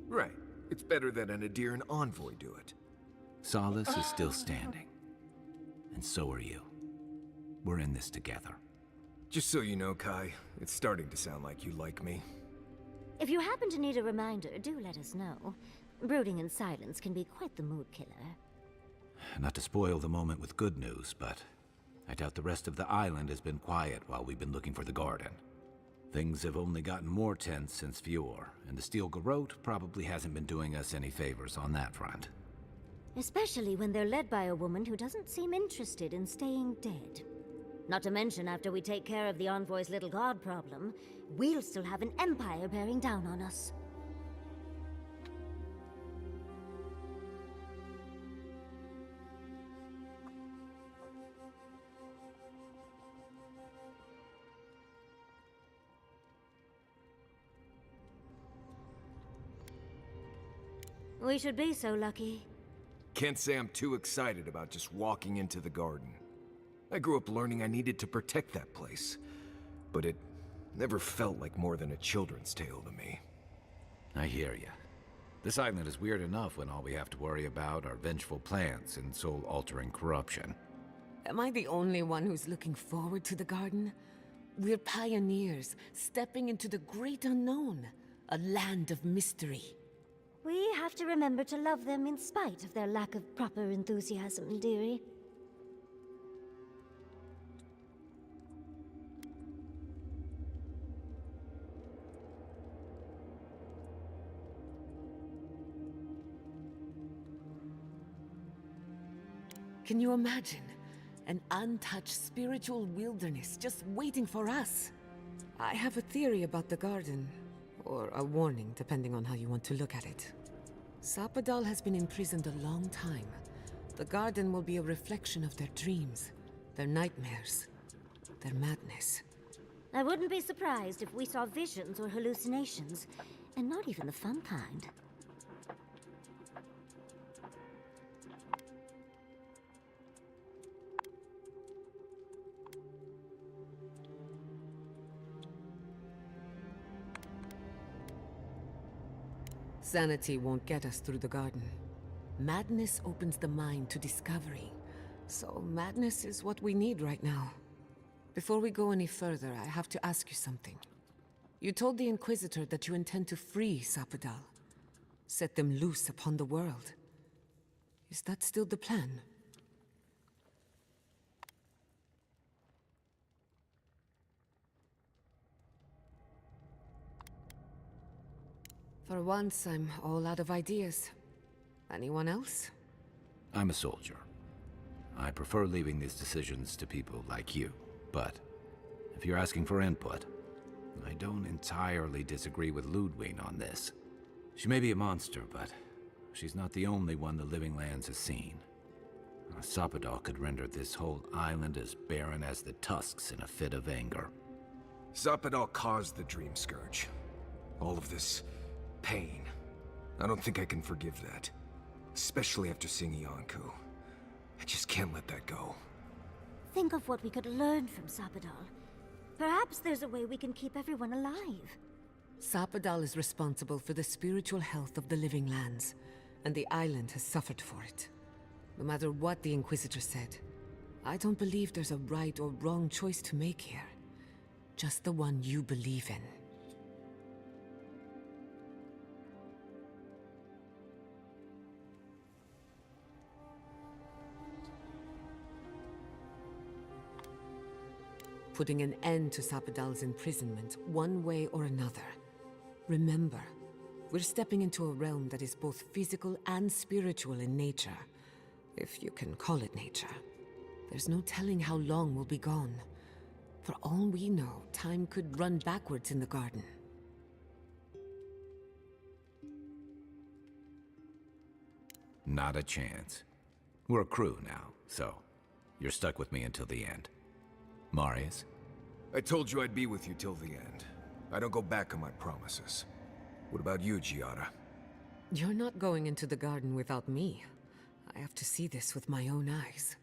S13: Right. It's better that an Adiran envoy do it.
S21: Solace is still standing. And so are you. We're in this together.
S13: Just so you know, Kai, it's starting to sound like you like me.
S4: If you happen to need a reminder, do let us know. Brooding in silence can be quite the mood killer.
S21: Not to spoil the moment with good news, but I doubt the rest of the island has been quiet while we've been looking for the garden. Things have only gotten more tense since Fior, and the Steel Garrote probably hasn't been doing us any favors on that front.
S4: Especially when they're led by a woman who doesn't seem interested in staying dead. Not to mention, after we take care of the Envoy's little god problem, we'll still have an empire bearing down on us. We should be so lucky.
S13: Can't say I'm too excited about just walking into the garden. I grew up learning I needed to protect that place, but it never felt like more than a children's tale to me.
S21: I hear ya. This island is weird enough when all we have to worry about are vengeful plans and soul-altering corruption.
S5: Am I the only one who's looking forward to the garden? We're pioneers, stepping into the great unknown, a land of mystery.
S4: We have to remember to love them in spite of their lack of proper enthusiasm, dearie.
S5: Can you imagine? An untouched spiritual wilderness just waiting for us. I have a theory about the garden, or a warning, depending on how you want to look at it. Sapadal has been imprisoned a long time. The garden will be a reflection of their dreams, their nightmares, their madness.
S4: I wouldn't be surprised if we saw visions or hallucinations, and not even the fun kind.
S5: Sanity won't get us through the garden. Madness opens the mind to discovery. So madness is what we need right now. Before we go any further, I have to ask you something. You told the Inquisitor that you intend to free Sapadal. Set them loose upon the world. Is that still the plan? For once, I'm all out of ideas. Anyone else?
S21: I'm a soldier. I prefer leaving these decisions to people like you, but if you're asking for input, I don't entirely disagree with Ludwig on this. She may be a monster, but she's not the only one the Living Lands has seen. Sapadal could render this whole island as barren as the tusks in a fit of anger.
S13: Sapadal caused the Dream Scourge. All of this pain. I don't think I can forgive that. Especially after seeing Iancu. I just can't let that go.
S4: Think of what we could learn from Sapadal. Perhaps there's a way we can keep everyone alive.
S5: Sapadal is responsible for the spiritual health of the Living Lands, and the island has suffered for it. No matter what the Inquisitor said, I don't believe there's a right or wrong choice to make here. Just the one you believe in. Putting an end to Sapadal's imprisonment, one way or another. Remember, we're stepping into a realm that is both physical and spiritual in nature. If you can call it nature. There's no telling how long we'll be gone. For all we know, time could run backwards in the garden.
S21: Not a chance. We're a crew now, so you're stuck with me until the end. Marius?
S13: I told you I'd be with you till the end. I don't go back on my promises. What about you, Giada?
S5: You're not going into the garden without me. I have to see this with my own eyes.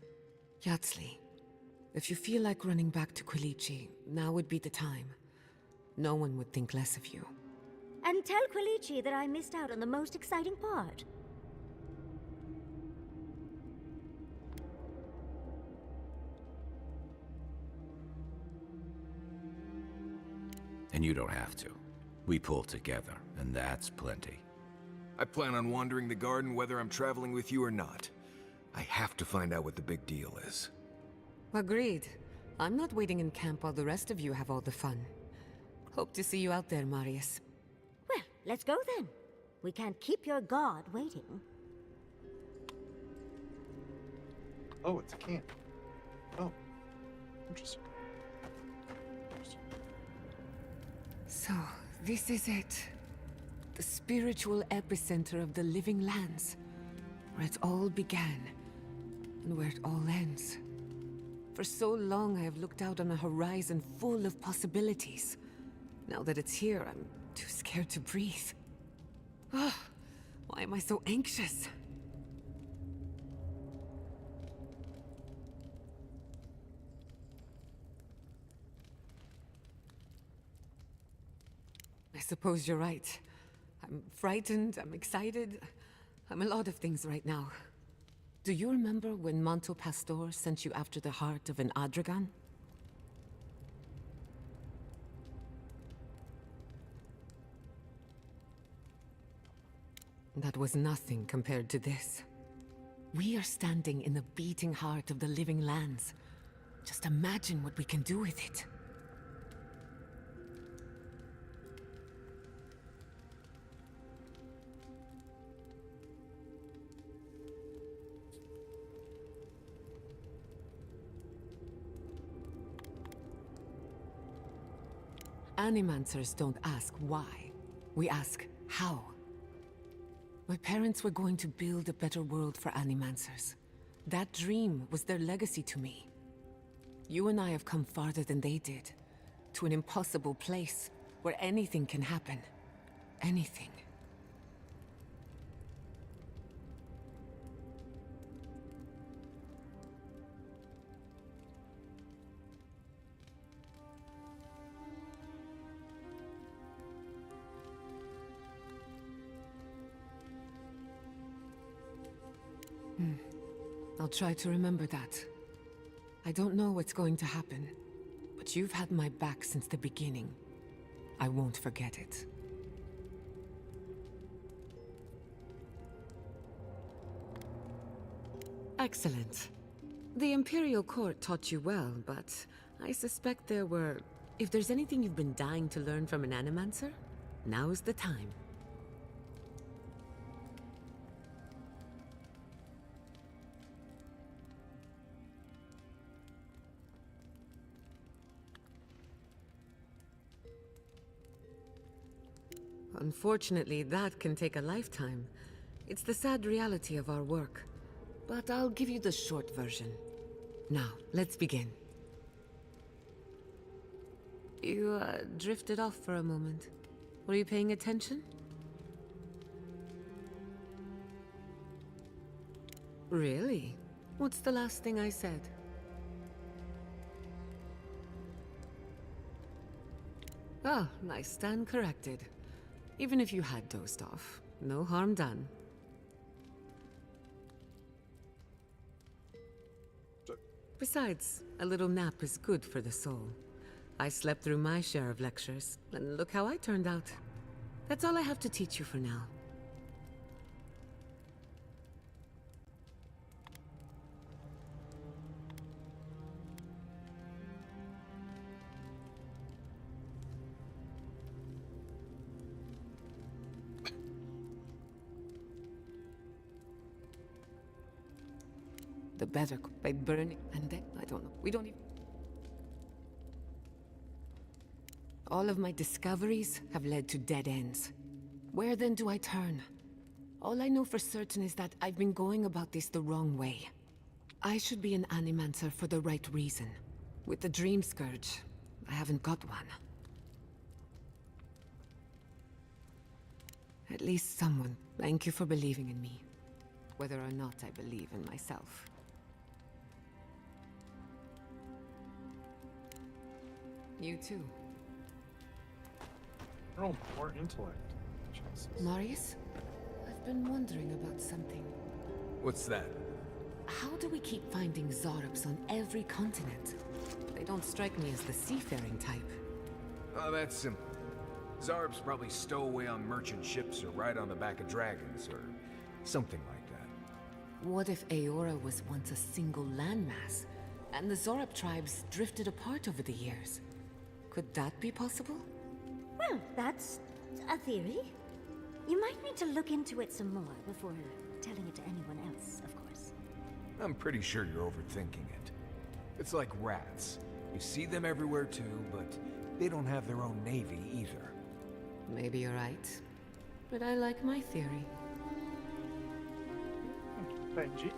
S5: Yatsli, if you feel like running back to Quilici, now would be the time. No one would think less of you.
S4: And tell Quilici that I missed out on the most exciting part.
S21: And you don't have to. We pull together, and that's plenty.
S13: I plan on wandering the garden whether I'm traveling with you or not. I have to find out what the big deal is.
S5: Agreed. I'm not waiting in camp while the rest of you have all the fun. Hope to see you out there, Marius.
S4: Well, let's go then. We can't keep your god waiting.
S1: Oh, it's a camp. Oh. Interesting.
S5: So, this is it. The spiritual epicenter of the living lands. Where it all began, and where it all ends. For so long, I have looked out on a horizon full of possibilities. Now that it's here, I'm too scared to breathe. Ah, why am I so anxious? I suppose you're right. I'm frightened, I'm excited. I'm a lot of things right now. Do you remember when Manto Pastor sent you after the heart of an Adragan? That was nothing compared to this. We are standing in the beating heart of the living lands. Just imagine what we can do with it. Animancers don't ask why. We ask how. My parents were going to build a better world for Animancers. That dream was their legacy to me. You and I have come farther than they did. To an impossible place where anything can happen. Anything. I'll try to remember that. I don't know what's going to happen, but you've had my back since the beginning. I won't forget it. Excellent. The Imperial Court taught you well, but I suspect there were... If there's anything you've been dying to learn from an Animancer, now's the time. Unfortunately, that can take a lifetime. It's the sad reality of our work. But I'll give you the short version. Now, let's begin. You, drifted off for a moment. Were you paying attention? Really? What's the last thing I said? Oh, I stand corrected. Even if you had dozed off, no harm done. Besides, a little nap is good for the soul. I slept through my share of lectures, and look how I turned out. That's all I have to teach you for now. The better by burning, and then, I don't know, we don't even... All of my discoveries have led to dead ends. Where then do I turn? All I know for certain is that I've been going about this the wrong way. I should be an Animancer for the right reason. With the Dream Scourge, I haven't got one. At least someone, thank you for believing in me. Whether or not I believe in myself. You too.
S1: Oh, more intellect. Jesus.
S5: Marius? I've been wondering about something.
S19: What's that?
S5: How do we keep finding Zorubs on every continent? They don't strike me as the seafaring type.
S13: Oh, that's simple. Zarbs probably stow away on merchant ships or ride on the back of dragons or something like that.
S5: What if Aora was once a single landmass, and the Zorub tribes drifted apart over the years? Could that be possible?
S4: Well, that's a theory. You might need to look into it some more before telling it to anyone else, of course.
S13: I'm pretty sure you're overthinking it. It's like rats. You see them everywhere too, but they don't have their own navy either.
S5: Maybe you're right. But I like my theory.
S1: Pangea.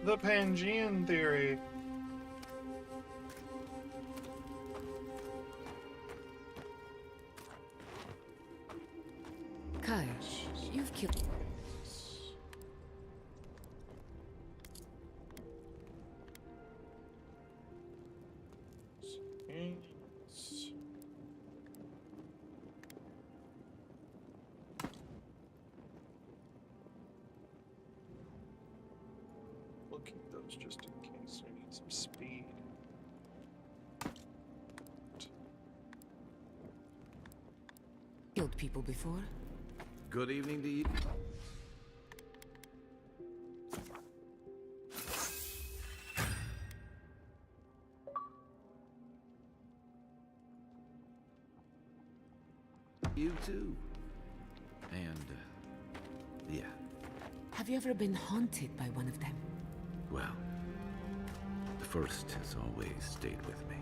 S1: The Pangean theory.
S5: Kai, you've killed...
S1: We'll keep those just in case we need some speed.
S5: Killed people before?
S21: Good evening to you. You too. And, yeah.
S5: Have you ever been haunted by one of them?
S21: Well, the first has always stayed with me.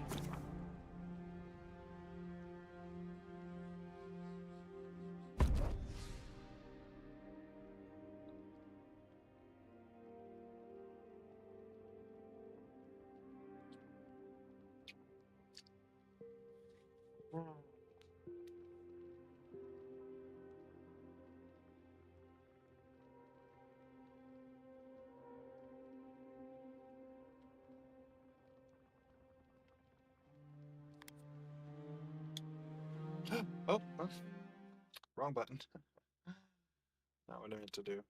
S1: Oh, wrong button. Not what I meant to do.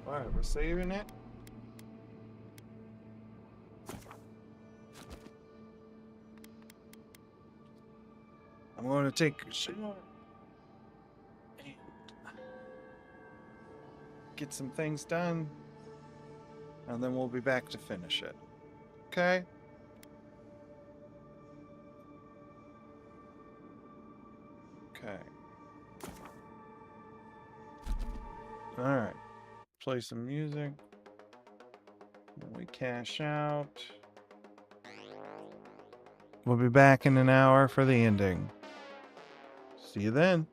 S1: Alright, we're saving it. I'm going to take a shower and get some things done, and then we'll be back to finish it. Okay? Okay. Alright. Play some music. When we cash out. We'll be back in an hour for the ending. See you then.